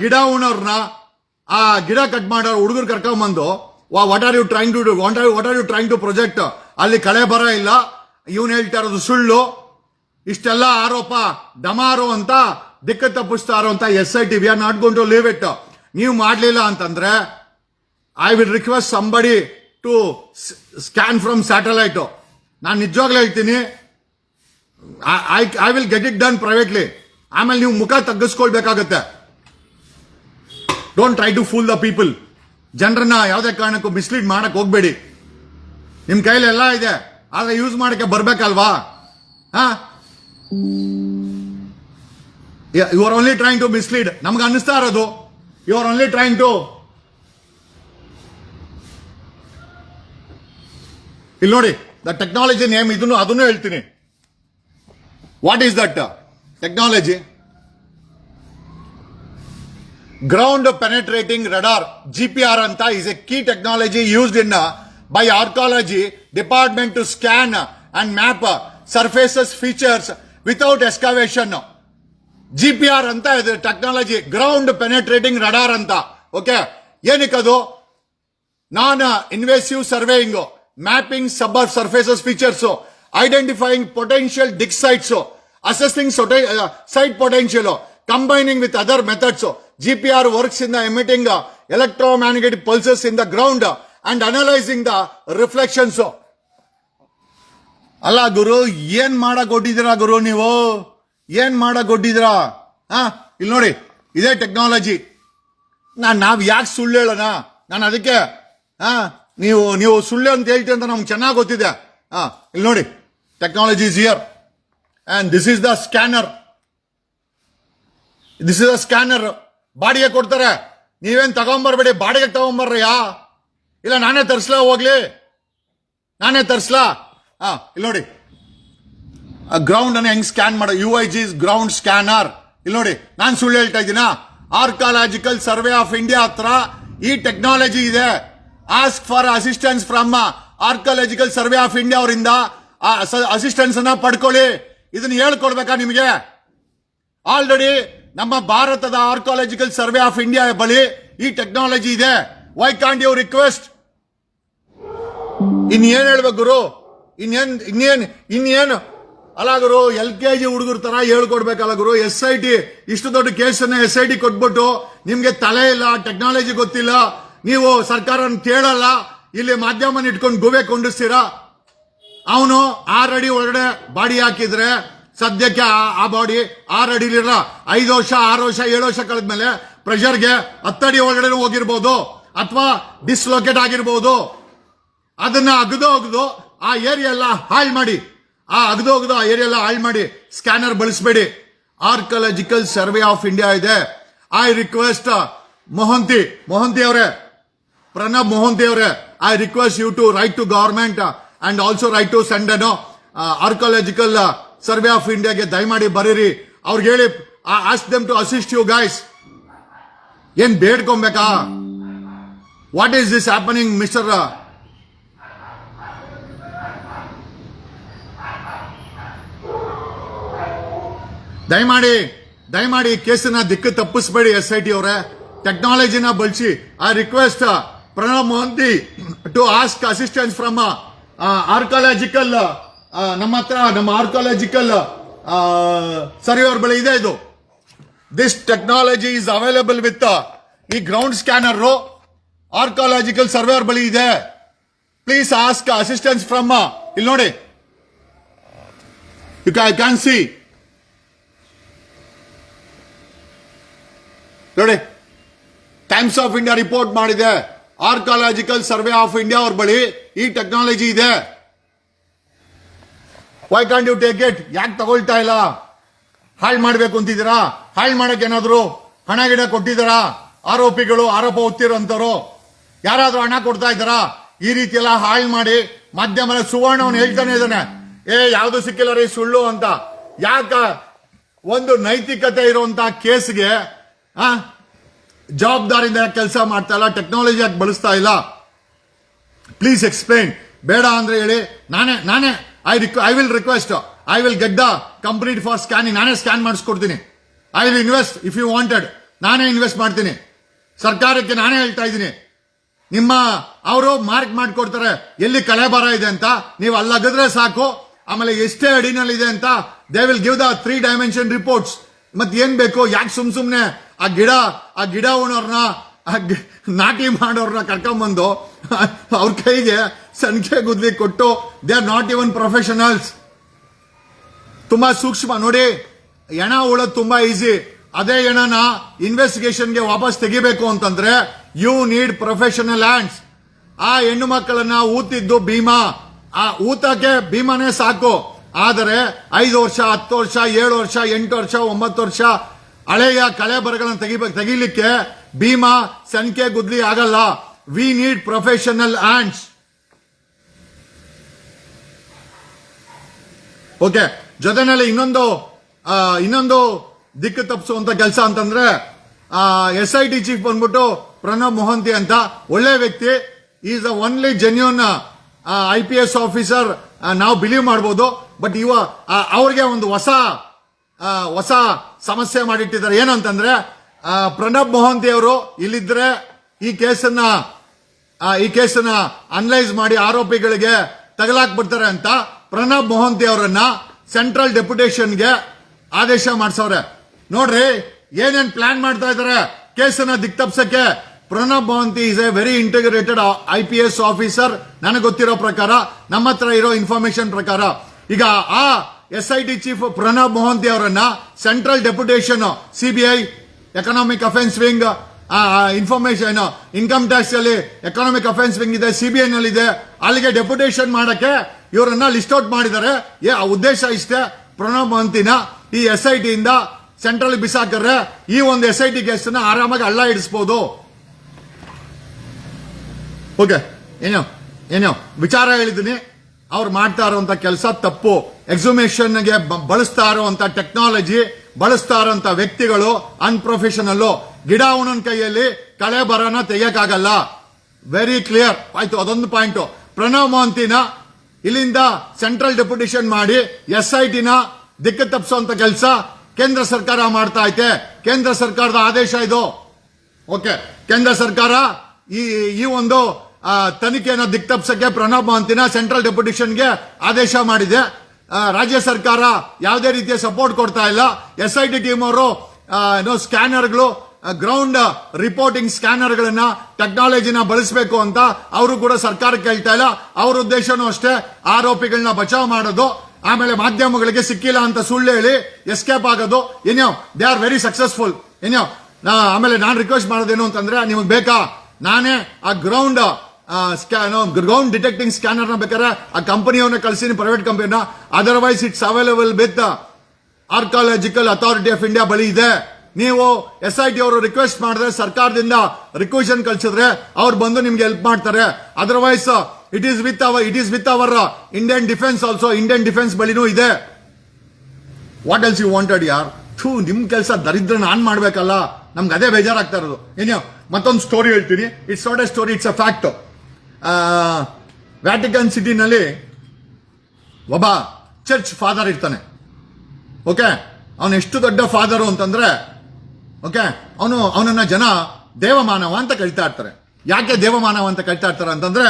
ಗಿಡ ಓನರ್ನ, ಆ ಗಿಡ ಕಟ್ ಮಾಡೋ ಹುಡುಗರು ಕರ್ಕೊಂಡ್ಬಂದು what are you trying to do, what are you trying to project? ಅಲ್ಲಿ ಕಳೆ ಬರ ಇಲ್ಲ, ಇವನು ಹೇಳ್ತಾ ಇರೋದು ಸುಳ್ಳು, ಇಷ್ಟೆಲ್ಲ ಆರೋಪ ಡಮಾರು ಅಂತ ದಿಕ್ಕ ತಪ್ಪಿಸ್ತಾ ಇರೋಂತ SIT. We are not going to leave it. ನೀವು ಮಾಡ್ಲಿಲ್ಲ ಅಂತಂದ್ರೆ I will request somebody to scan from satellite. ನಾನು ನಿಜವಾಗ್ಲೂ ಹೇಳ್ತೀನಿ, I will get it done privately. ಆಮೇಲೆ ನೀವು ಮುಖ ತಗ್ಗಿಸ್ಕೊಳ್ಬೇಕಾಗತ್ತೆ. Don't try to fool the people. ಜನರನ್ನ ಯಾವುದೇ ಕಾರಣಕ್ಕೂ ಮಿಸ್ಲೀಡ್ ಮಾಡಕ್ ಹೋಗ್ಬೇಡಿ. ನಿಮ್ ಕೈಲಿ ಎಲ್ಲ ಇದೆ, ಆದ್ರೆ ಯೂಸ್ ಮಾಡಕ್ಕೆ ಬರ್ಬೇಕಲ್ವಾ? You are only trying to mislead. ನಮ್ಗೆ ಅನ್ನಿಸ್ತಾ ಇರೋದು you are only trying to. ಇಲ್ಲಿ ನೋಡಿ, ದ ಟೆಕ್ನಾಲಜಿ ನೇಮ್ ಅದನ್ನು ಹೇಳ್ತೀನಿ. What is that technology? Ground penetrating radar, GPR ಅಂತ is a key technology used in by archaeology department to scan and map surfaces features without excavation. GPR ಅಂತ ಇದೆ ಟೆಕ್ನಾಲಜಿ, ಗ್ರೌಂಡ್ ಪೆನೆಟ್ರೇಟಿಂಗ್ ರಡಾರ್ ಅಂತ. ಓಕೆ, ಏನಕ್ಕದು? Non invasive surveying, mapping subsurfaces features, identifying potential dig sites, assessing site potential, combining with other methods. GPR works in the emitting electromagnetic pulses in the ground and analyzing the reflections. ಅಲ್ಲ ಗುರು, ಏನ್ ಮಾಡಕ್ ಕೊಟ್ಟಿದ್ದೀರಾ ಗುರು ನೀವು? ಏನ್ ಮಾಡಕ್ ಕೊಟ್ಟಿದ್ದೀರಾ? ಇಲ್ಲಿ ನೋಡಿ, ಇದೇ ಟೆಕ್ನಾಲಜಿ. ನಾವ್ ಯಾಕೆ ಸುಳ್ಳು ಹೇಳೋಣ? ನಾನು ಅದಕ್ಕೆ ನೀವು ಸುಳ್ಳು ಅಂತ ಹೇಳ್ತೀವಿ ಅಂತ ನಮ್ಗೆ ಚೆನ್ನಾಗಿ ಗೊತ್ತಿದೆ. ಇಲ್ಲಿ ನೋಡಿ, technology is here. And this is the scanner. This is the scanner. ಬಾಡಿಗೆ ಕೊಡ್ತಾರೆ, ನೀವೇನ್ ತಗೊಂಬರ್ಬೇಡಿ, ಬಾಡಿಗೆ ತಗೊಂಬರ್ರಯ್ಯ. ಇಲ್ಲ ನಾನೇ ತರಿಸ್ಲಾ, ಹೋಗ್ಲಿ ನಾನೇ ತರಿಸ್ಲಾ. ಇಲ್ಲಿ ನೋಡಿ ಗ್ರೌಂಡ್ ಅನ್ನ ಹೆಂಗ್ ಸ್ಕ್ಯಾನ್ ಮಾಡೋ, UIG ಗ್ರೌಂಡ್ ಸ್ಕ್ಯಾನರ್. ಇಲ್ಲಿ ನೋಡಿ, ನಾನು ಸುಳ್ಳು ಹೇಳ್ತಾ ಇದ್ದೀನ? ಆರ್ಕಾಲಜಿಕಲ್ ಸರ್ವೆ ಆಫ್ ಇಂಡಿಯಾ ಹತ್ರ ಈ ಟೆಕ್ನಾಲಜಿ ಇದೆ. Ask for assistance from archaeological survey of India ಅವರಿಂದ ಅಸಿಸ್ಟೆನ್ಸ್ ಅನ್ನ ಪಡ್ಕೊಳ್ಳಿ. ಇದನ್ನ ಹೇಳ್ಕೊಡ್ಬೇಕಾ ನಿಮಗೆ? ಆಲ್ರೆಡಿ ನಮ್ಮ ಭಾರತದ ಆರ್ಕಾಲಜಿಕಲ್ ಸರ್ವೆ ಆಫ್ ಇಂಡಿಯಾ ಬಳಿ ಈ ಟೆಕ್ನಾಲಜಿ ಇದೆ. Why can't you request? ಇನ್ನೇನ್ ಹೇಳ್ಬೇಕು ಗುರು? ಇನ್ನೇನು ಅಲ್ಲ ಗುರು, LKG ಹುಡುಗರ ತರ ಹೇಳ್ಕೊಡ್ಬೇಕಲ್ಲ ಗುರು. SIT ಇಷ್ಟು ದೊಡ್ಡ ಕೇಸನ್ನ SIT ಕೊಟ್ಬಿಟ್ಟು ನಿಮ್ಗೆ ತಲೆ ಇಲ್ಲ, ಟೆಕ್ನಾಲಜಿ ಗೊತ್ತಿಲ್ಲ, ನೀವು ಸರ್ಕಾರ ಕೇಳಲ್ಲ, ಇಲ್ಲಿ ಮಾಧ್ಯಮನ ಇಟ್ಕೊಂಡು ಗುವೆ ಕೊಂಡಿಸ್ತೀರಾ. ಅವನು 6 ಅಡಿ ಒಳಗಡೆ ಬಾಡಿ ಹಾಕಿದ್ರೆ ಸದ್ಯಕ್ಕೆ ಆ ಬಾಡಿ 6 ಅಡಿಲಿರಲ್ಲ. 5 ವರ್ಷ 6 ವರ್ಷ 7 ವರ್ಷ ಕಳೆದ್ಮೇಲೆ ಪ್ರೆಷರ್ಗೆ 10 ಅಡಿ ಒಳಗಡೆ ಹೋಗಿರ್ಬೋದು, ಅಥವಾ ಡಿಸ್ಲೊಕೇಟ್ ಆಗಿರ್ಬೋದು. ಅದನ್ನ ಅಗದು ಆ ಏರಿಯಾ ಎಲ್ಲ ಹಾಳು ಮಾಡಿ, ಆ ಏರಿಯಾ ಎಲ್ಲ ಹಾಳು ಮಾಡಿ ಸ್ಕ್ಯಾನರ್ ಬಳಸಬೇಡಿ. ಆರ್ಕಾಲಜಿಕಲ್ ಸರ್ವೆ ಆಫ್ ಇಂಡಿಯಾ ಇದೆ. ಐ ರಿಕ್ವೆಸ್ಟ್ ಮೊಹಂತಿ ಅವರೇ, ಪ್ರಣಬ್ ಮೊಹಂತಿ ಅವರೇ, I request you to write to government and also write to send archaeological survey of ಇಂಡಿಯಾಗೆ ದಯಮಾಡಿ ಬರೀರಿ. ಅವ್ರಿಗೆ ಹೇಳಿ, ask them to assist you guys. ಏನ್ ಬೇಡ್ಕೊಬೇಕಾ? What is this happening mister? ದಯಮಾಡಿ ಕೇಸನ್ನ ದಿಕ್ಕು ತಪ್ಪಿಸಬೇಡಿ. SIT ಅವರೇ, ಟೆಕ್ನಾಲಜಿನ ಬಳಸಿ. I request Pranab Mohanty to ask assistance from archaeological. ನಮ್ಮ ಆರ್ಕಾಲಜಿಕಲ್ ಸರ್ವೇಯರ್ ಬಳಿ ಇದೆ ಇದು. This technology is available with ಈ ಗ್ರೌಂಡ್ ಸ್ಕ್ಯಾನರ್ ಆರ್ಕಾಲಜಿಕಲ್ ಸರ್ವೇಯರ್ ಬಳಿ ಇದೆ. Please ask assistance from. ಇಲ್ಲಿ ನೋಡಿ, ಯು ಕ್ಯಾನ್ ಸಿ. ನೋಡಿ, ಟೈಮ್ಸ್ ಆಫ್ ಇಂಡಿಯಾ ರಿಪೋರ್ಟ್ ಮಾಡಿದೆ, ಆರ್ಕಾಲಜಿಕಲ್ ಸರ್ವೆ ಆಫ್ ಇಂಡಿಯಾ ಅವ್ರ ಬಳಿ ಈ ಟೆಕ್ನಾಲಜಿ ಇದೆ. Why can't you take it? ಯಾಕೆ ತಗೊಳ್ತಾ ಇಲ್ಲ? ಹಾಳು ಮಾಡ್ಬೇಕು ಅಂತಿದ್ದೀರಾ? ಹಾಳು ಮಾಡಕ್ಕೆ ಏನಾದ್ರು ಹಣ ಗಿಡ ಕೊಟ್ಟಿದ್ದೀರಾ? ಆರೋಪಿಗಳು, ಆರೋಪ ಹೊತ್ತಿರೋಂಥವ್ರು ಯಾರಾದ್ರೂ ಹಣ ಕೊಡ್ತಾ ಇದ್ದಾರಾ? ಈ ರೀತಿ ಎಲ್ಲ ಹಾಳು ಮಾಡಿ ಮಾಧ್ಯಮ ಸುವರ್ಣವನ್ನ ಹೇಳ್ತಾನೆ ಇದ್ದಾನೆ, ಯಾವ್ದು ಸಿಕ್ಕಿಲ್ಲ ರೀ ಸುಳ್ಳು ಅಂತ. ಯಾಕ ಒಂದು ನೈತಿಕತೆ ಇರುವಂತ ಕೇಸ್ಗೆ ಜವಾಬ್ದಾರಿಯಿಂದ ಕೆಲಸ ಮಾಡ್ತಾ ಇಲ್ಲ? ಟೆಕ್ನಾಲಜಿ ಯಾಕೆ ಬಳಸ್ತಾ ಇಲ್ಲ? Please explain. ಬೇಡ ಅಂದ್ರೆ ಹೇಳಿ, ನಾನೇ I will request, I will get the complete for scanning. ನಾನೇ ಸ್ಕ್ಯಾನ್ ಮಾಡಿಸ್ಕೊಡ್ತೀನಿ. I will invest if you wanted. ನಾನೇ ಇನ್ವೆಸ್ಟ್ ಮಾಡ್ತೀನಿ. ಸರ್ಕಾರಕ್ಕೆ ನಾನೇ ಹೇಳ್ತಾ ಇದ್ದೀನಿ. ಅವರು ಮಾರ್ಕ್ ಮಾಡ್ಕೊಡ್ತಾರೆ ಎಲ್ಲಿ ಕಳೆ ಬರ ಇದೆ ಅಂತ. ನೀವು ಅಲ್ಲಗದ್ರೆ ಸಾಕು. ಆಮೇಲೆ ಎಷ್ಟೇ ಅಡಿನಲ್ಲಿದೆ ಅಂತ they will give the 3 dimension reports. ಮತ್ ಏನ್ ಬೇಕು? ಯಾಕೆ ಸುಮ್ನೆ ಆ ಗಿಡ ಉಣೋರ್ನ, ನಾಟಿ ಮಾಡೋರ್ನ ಕರ್ಕೊಂಡ್ಬಂದು ಅವ್ರ ಕೈಗೆ ಸಂಖ್ಯೆ ಗುದ್ಲಿ ಕೊಟ್ಟು, they are not even professionals. ತುಂಬಾ ಸೂಕ್ಷ್ಮ ನೋಡಿ. ಹೆಣ ಉಳೋದು ತುಂಬಾ ಈಸಿ. ಅದೇ ಹೆಣನ ಇನ್ವೆಸ್ಟಿಗೇಷನ್ಗೆ ವಾಪಸ್ ತೆಗಿಬೇಕು ಅಂತಂದ್ರೆ ಯು ನೀಡ್ ಪ್ರೊಫೆಷನಲ್ ಹ್ಯಾಂಡ್ಸ್. ಆ ಹೆಣ್ಣು ಮಕ್ಕಳನ್ನ ಊತಿದ್ದು ಭೀಮಾ, ಆ ಊತಕ್ಕೆ ಭೀಮಾನೇ ಸಾಕು. ಆದರೆ 5 ವರ್ಷ 10 ವರ್ಷ 7 ವರ್ಷ 8 ವರ್ಷ 9 ವರ್ಷ ಹಳೆಯ ಕಳೆ ಬರಗಳನ್ನು ತೆಗಿಲಿಕ್ಕೆ ಭೀಮಾ ಸಂಖ್ಯೆ ಗುದ್ಲಿ ಆಗಲ್ಲ. We need professional hands. Okay, ಜೊತೆನಲ್ಲಿ ಇನ್ನೊಂದು ದಿಕ್ಕು ತಪ್ಪಿಸುವಂತ ಕೆಲಸ ಅಂತಂದ್ರೆ SIT ಚೀಫ್ ಬಂದ್ಬಿಟ್ಟು ಪ್ರಣಬ್ ಮೊಹಂತಿ ಅಂತ ಒಳ್ಳೆ ವ್ಯಕ್ತಿ. Is the only genuine IPS officer ನಾವು ಬಿಲೀವ್ ಮಾಡಬಹುದು. ಬಟ್ ಅವ್ರಿಗೆ ಒಂದು ಹೊಸ ಸಮಸ್ಯೆ ಮಾಡಿಟ್ಟಿದ್ದಾರೆ. ಏನಂತಂದ್ರೆ ಪ್ರಣಬ್ ಮೊಹಂತಿ ಅವರು ಇಲ್ಲಿದ್ರೆ ಈ ಕೇಸನ್ನ ಅನಲೈಸ್ ಮಾಡಿ ಆರೋಪಿಗಳಿಗೆ ತಗಲಾಕ್ಬಿಡ್ತಾರೆ ಅಂತ ಪ್ರಣಬ್ ಮೊಹಂತಿ ಅವರನ್ನ ಸೆಂಟ್ರಲ್ ಡೆಪ್ಯುಟೇಷನ್ಗೆ ಆದೇಶ ಮಾಡಿಸವ್ರೆ. ನೋಡ್ರಿ ಏನೇನ್ ಪ್ಲಾನ್ ಮಾಡ್ತಾ ಇದಾರೆ ಕೇಸನ್ನ ದಿಕ್ತಪ್ಸಕ್ಕೆ. Pranab Mohanty is a very integrated IPS officer. ನನಗೆ ಗೊತ್ತಿರೋ ಪ್ರಕಾರ, ನಮ್ಮ ಹತ್ರ ಇರೋ ಇನ್ಫಾರ್ಮೇಶನ್ ಪ್ರಕಾರ, ಈಗ ಆ SIT ಚೀಫ್ ಪ್ರಣಬ್ ಮೊಹಂತಿ ಅವರನ್ನ central deputation, CBI economic offence wing, information income tax ಅಲ್ಲಿ ಎಕನಾಮಿಕ್ ಅಫೆನ್ಸ್ ವಿಂಗ್ ಇದೆ, CBI ನಲ್ಲಿ ಇದೆ. ಅಲ್ಲಿಗೆ ಡೆಪ್ಯುಟೇಷನ್ ಮಾಡಕ್ಕೆ ಇವರನ್ನ ಲಿಸ್ಟ್ ಔಟ್ ಮಾಡಿದ್ದಾರೆ. ಉದ್ದೇಶ ಇಷ್ಟೇ, ಪ್ರಣಬ್ ಮಹಂತಿನ ಈ SIT ಇಂದ ಸೆಂಟ್ರಲ್ ಬಿಸಾಕರ್ರೆ ಈ ಒಂದು SIT ಕೇಸನ್ನ ಆರಾಮಾಗಿ ಹಳ್ಳ ಇಡಿಸಬಹುದು. ಓಕೆ, ಏನೋ ವಿಚಾರ ಹೇಳಿದ್ದೀನಿ. ಅವ್ರು ಮಾಡ್ತಾ ಇರುವಂತ ಕೆಲಸ ತಪ್ಪು. ಎಕ್ಸುಮೇಷನ್ಗೆ ಬಳಸ್ತಾ ಇರುವಂತ ಟೆಕ್ನಾಲಜಿ, ಬಳಸ್ತಾ ಇರುವಂತ ವ್ಯಕ್ತಿಗಳು ಅನ್ಪ್ರೊಫೆಷನಲ್. ಗಿಡ ಅವನ ಕೈಯಲ್ಲಿ ಕಳೆ ಬರನ ತೆಗಿಯಕ್ಕಾಗಲ್ಲ. ವೆರಿ ಕ್ಲಿಯರ್ ಆಯ್ತು. ಅದೊಂದು ಪಾಯಿಂಟ್. ಪ್ರಣಬ್ ಮಹಂತಿನ ಇಲ್ಲಿಂದ ಸೆಂಟ್ರಲ್ ಡೆಪ್ಯುಟೇಷನ್ ಮಾಡಿ SITನ ದಿಕ್ಕು ತಪ್ಪಿಸುವಂತ ಕೆಲಸ ಕೇಂದ್ರ ಸರ್ಕಾರ ಮಾಡ್ತಾ ಐತೆ. ಕೇಂದ್ರ ಸರ್ಕಾರದ ಆದೇಶ ಇದು. ಓಕೆ, ಕೇಂದ್ರ ಸರ್ಕಾರ ಈ ಒಂದು ತನಿಖೆಯನ್ನು ದಿಕ್ಕು ತಪ್ಪಿಸಕ್ಕೆ ಪ್ರಣಬ್ ಮಹಂತಿನ ಸೆಂಟ್ರಲ್ ಡೆಪ್ಯುಟೇಷನ್ಗೆ ಆದೇಶ ಮಾಡಿದೆ. ರಾಜ್ಯ ಸರ್ಕಾರ ಯಾವುದೇ ರೀತಿಯ ಸಪೋರ್ಟ್ ಕೊಡ್ತಾ ಇಲ್ಲ. SIT ಟೀಮ್ ಅವರು ಸ್ಕ್ಯಾನರ್ಗಳು, ಗ್ರೌಂಡ್ ರಿಪೋರ್ಟಿಂಗ್ ಸ್ಕ್ಯಾನರ್ಗಳನ್ನ, ಟೆಕ್ನಾಲಜಿನ ಬಳಸಬೇಕು ಅಂತ ಅವರು ಕೂಡ ಸರ್ಕಾರಕ್ಕೆ ಹೇಳ್ತಾ ಇಲ್ಲ. ಅವ್ರ ಉದ್ದೇಶನೂ ಅಷ್ಟೇ, ಆರೋಪಿಗಳನ್ನ ಬಚಾವ್ ಮಾಡೋದು, ಆಮೇಲೆ ಮಾಧ್ಯಮಗಳಿಗೆ ಸಿಕ್ಕಿಲ್ಲ ಅಂತ ಸುಳ್ಳು ಹೇಳಿ ಎಸ್ಕೇಪ್ ಆಗೋದು. ಏನೋ ದೇ ಆರ್ ವೆರಿ ಸಕ್ಸಸ್ಫುಲ್. ಆಮೇಲೆ ನಾನು ರಿಕ್ವೆಸ್ಟ್ ಮಾಡೋದೇನು ಅಂತಂದ್ರೆ, ನಿಮಗೆ ಬೇಕಾ ನಾನೇ ಆ ಗ್ರೌಂಡ್ ಡಿಟೆಕ್ಟಿಂಗ್ ಸ್ಕ್ಯಾನರ್ ನ ಬೇಕಾದ್ರೆ ಆ ಕಂಪನಿಯವನ್ನ ಕಳಿಸಿನಿ, ಪ್ರೈವೇಟ್ ಕಂಪನಿನ. Otherwise it's available with archaeological authority of India ಬಳಿ ಇದೆ. ನೀವು SIT ಅವರು ರಿಕ್ವೆಸ್ಟ್ ಮಾಡಿದ್ರೆ, ಸರ್ಕಾರದಿಂದ ರಿಕ್ವೆಷನ್ ಕಳಿಸಿದ್ರೆ ಅವ್ರು ಬಂದು ನಿಮ್ಗೆ ಹೆಲ್ಪ್ ಮಾಡ್ತಾರೆ. Otherwise it is with our Indian defence also. Indian defence ಬಳಿನೂ ಇದೆ. ವಾಟ್ ಎಲ್ಸ್ ಯು ವಾಂಟೆಡ್ ಯಾರ್? ನಿಮ್ ಕೆಲಸ ದರಿದ್ರ ನಾನ್ ಮಾಡ್ಬೇಕಲ್ಲ. ನಮ್ಗೆ ಅದೇ ಬೇಜಾರಾಗ್ತಾ ಇರೋದು. ಏನೋ ಮತ್ತೊಂದು ಸ್ಟೋರಿ ಹೇಳ್ತೀನಿ. It's not a story, it's a fact. Vatican ಸಿಟಿನಲ್ಲಿ ಒಬ್ಬ ಚರ್ಚ್ ಫಾದರ್ ಇರ್ತಾನೆ. ಓಕೆ, ಅವನು ಎಷ್ಟು ದೊಡ್ಡ ಫಾದರು ಅಂತಂದ್ರೆ, ಓಕೆ, ಅವನನ್ನ ಜನ ದೇವಮಾನವ ಅಂತ ಕರಿತಾ ಇರ್ತಾರೆ. ಯಾಕೆ ದೇವಮಾನವ ಅಂತ ಕರಿತಾ ಇರ್ತಾರೆ ಅಂತಂದ್ರೆ,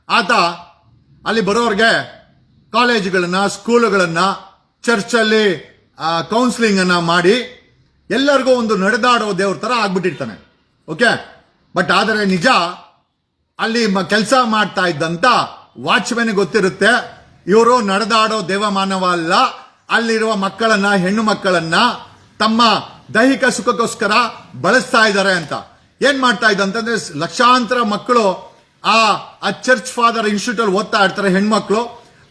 ಆತ ಅಲ್ಲಿ ಬರೋರ್ಗೆ ಕಾಲೇಜುಗಳನ್ನ, ಸ್ಕೂಲುಗಳನ್ನ, ಚರ್ಚಲ್ಲಿ ಕೌನ್ಸಿಲಿಂಗ್ ಅನ್ನ ಮಾಡಿ ಎಲ್ಲರಿಗೂ ಒಂದು ನಡೆದಾಡೋ ದೇವ್ರ ತರ ಆಗ್ಬಿಟ್ಟಿರ್ತಾನೆ. ಓಕೆ, ಬಟ್ ಆದರೆ ನಿಜ ಅಲ್ಲಿ ಕೆಲಸ ಮಾಡ್ತಾ ಇದ್ದಂತ ವಾಚ್ಮೆನ್ ಗೊತ್ತಿರುತ್ತೆ ಇವರು ನಡೆದಾಡೋ ದೇವಮಾನವ ಅಲ್ಲ, ಅಲ್ಲಿರುವ ಮಕ್ಕಳನ್ನ, ಹೆಣ್ಣು ಮಕ್ಕಳನ್ನ ತಮ್ಮ ದೈಹಿಕ ಸುಖಕ್ಕೋಸ್ಕರ ಬಳಸ್ತಾ ಇದ್ದಾರೆ ಅಂತ. ಏನ್ ಮಾಡ್ತಾ ಇದ್ದಂತಂದ್ರೆ, ಲಕ್ಷಾಂತರ ಮಕ್ಕಳು ಆ ಚರ್ಚ್ ಫಾದರ್ ಇನ್ಸ್ಟಿಟ್ಯೂಟ್ ಅಲ್ಲಿ ಓದ್ತಾ ಇರ್ತಾರೆ, ಹೆಣ್ಮಕ್ಳು.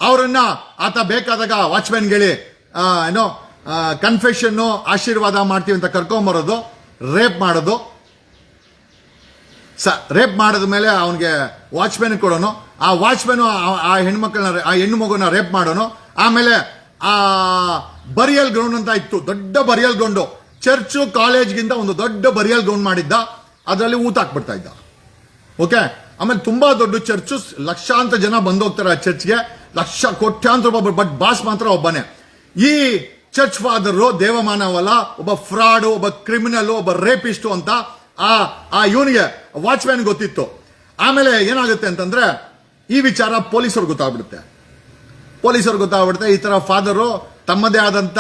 ಅವರನ್ನ ಆತ ಬೇಕಾದಾಗ ವಾಚ್ಮೆನ್ಗೆ ಕನ್ಫೆಷನ್, ಆಶೀರ್ವಾದ ಮಾಡ್ತೀವಿ ಅಂತ ಕರ್ಕೊಂಬರೋದು, ರೇಪ್ ಮಾಡೋದು. ರೇಪ್ ಮಾಡಿದ ಮೇಲೆ ಅವನಿಗೆ ವಾಚ್ಮೆನ್ ಕೊಡೋನು, ಆ ವಾಚ್ಮೆನ್ ಆ ಹೆಣ್ಣು ಮಗುನ ರೇಪ್ ಮಾಡೋನು. ಆಮೇಲೆ ಆ ಬರಿಯಲ್ ಗ್ರೌಂಡ್ ಅಂತ ಇತ್ತು, ದೊಡ್ಡ ಬರಿಯಲ್ ಗ್ರೌಂಡ್, ಚರ್ಚು ಕಾಲೇಜ್ಗಿಂತ ಒಂದು ದೊಡ್ಡ ಬರಿಯಲ್ ಗ್ರೌಂಡ್ ಮಾಡಿದ್ದ. ಅದರಲ್ಲಿ ಊತ ಹಾಕ್ಬಿಡ್ತಾ ಇದ್ದ. ಓಕೆ, ಆಮೇಲೆ ತುಂಬಾ ದೊಡ್ಡ ಚರ್ಚು, ಲಕ್ಷಾಂತರ ಜನ ಬಂದೋಗ್ತಾರೆ ಆ ಚರ್ಚ್ಗೆ, ಕೋಟ್ಯಾಂತರ ರೂಪಾಯಿ. ಬಟ್ ಬಾಸ್ ಮಾತ್ರ ಒಬ್ಬನೇ. ಈ ಚರ್ಚ್ ಫಾದರು ದೇವಮಾನವಲ್ಲ, ಒಬ್ಬ ಫ್ರಾಡು, ಒಬ್ಬ ಕ್ರಿಮಿನಲ್, ಒಬ್ಬ ರೇಪಿಸ್ಟು ಅಂತ ಆ ಇವನಿಗೆ ವಾಚ್ಮ್ಯಾನ್ ಗೊತ್ತಿತ್ತು. ಆಮೇಲೆ ಏನಾಗುತ್ತೆ ಅಂತಂದ್ರೆ, ಈ ವಿಚಾರ ಪೊಲೀಸರು ಗೊತ್ತಾಗ್ಬಿಡುತ್ತೆ. ಈ ತರ ಫಾದರು ತಮ್ಮದೇ ಆದಂತ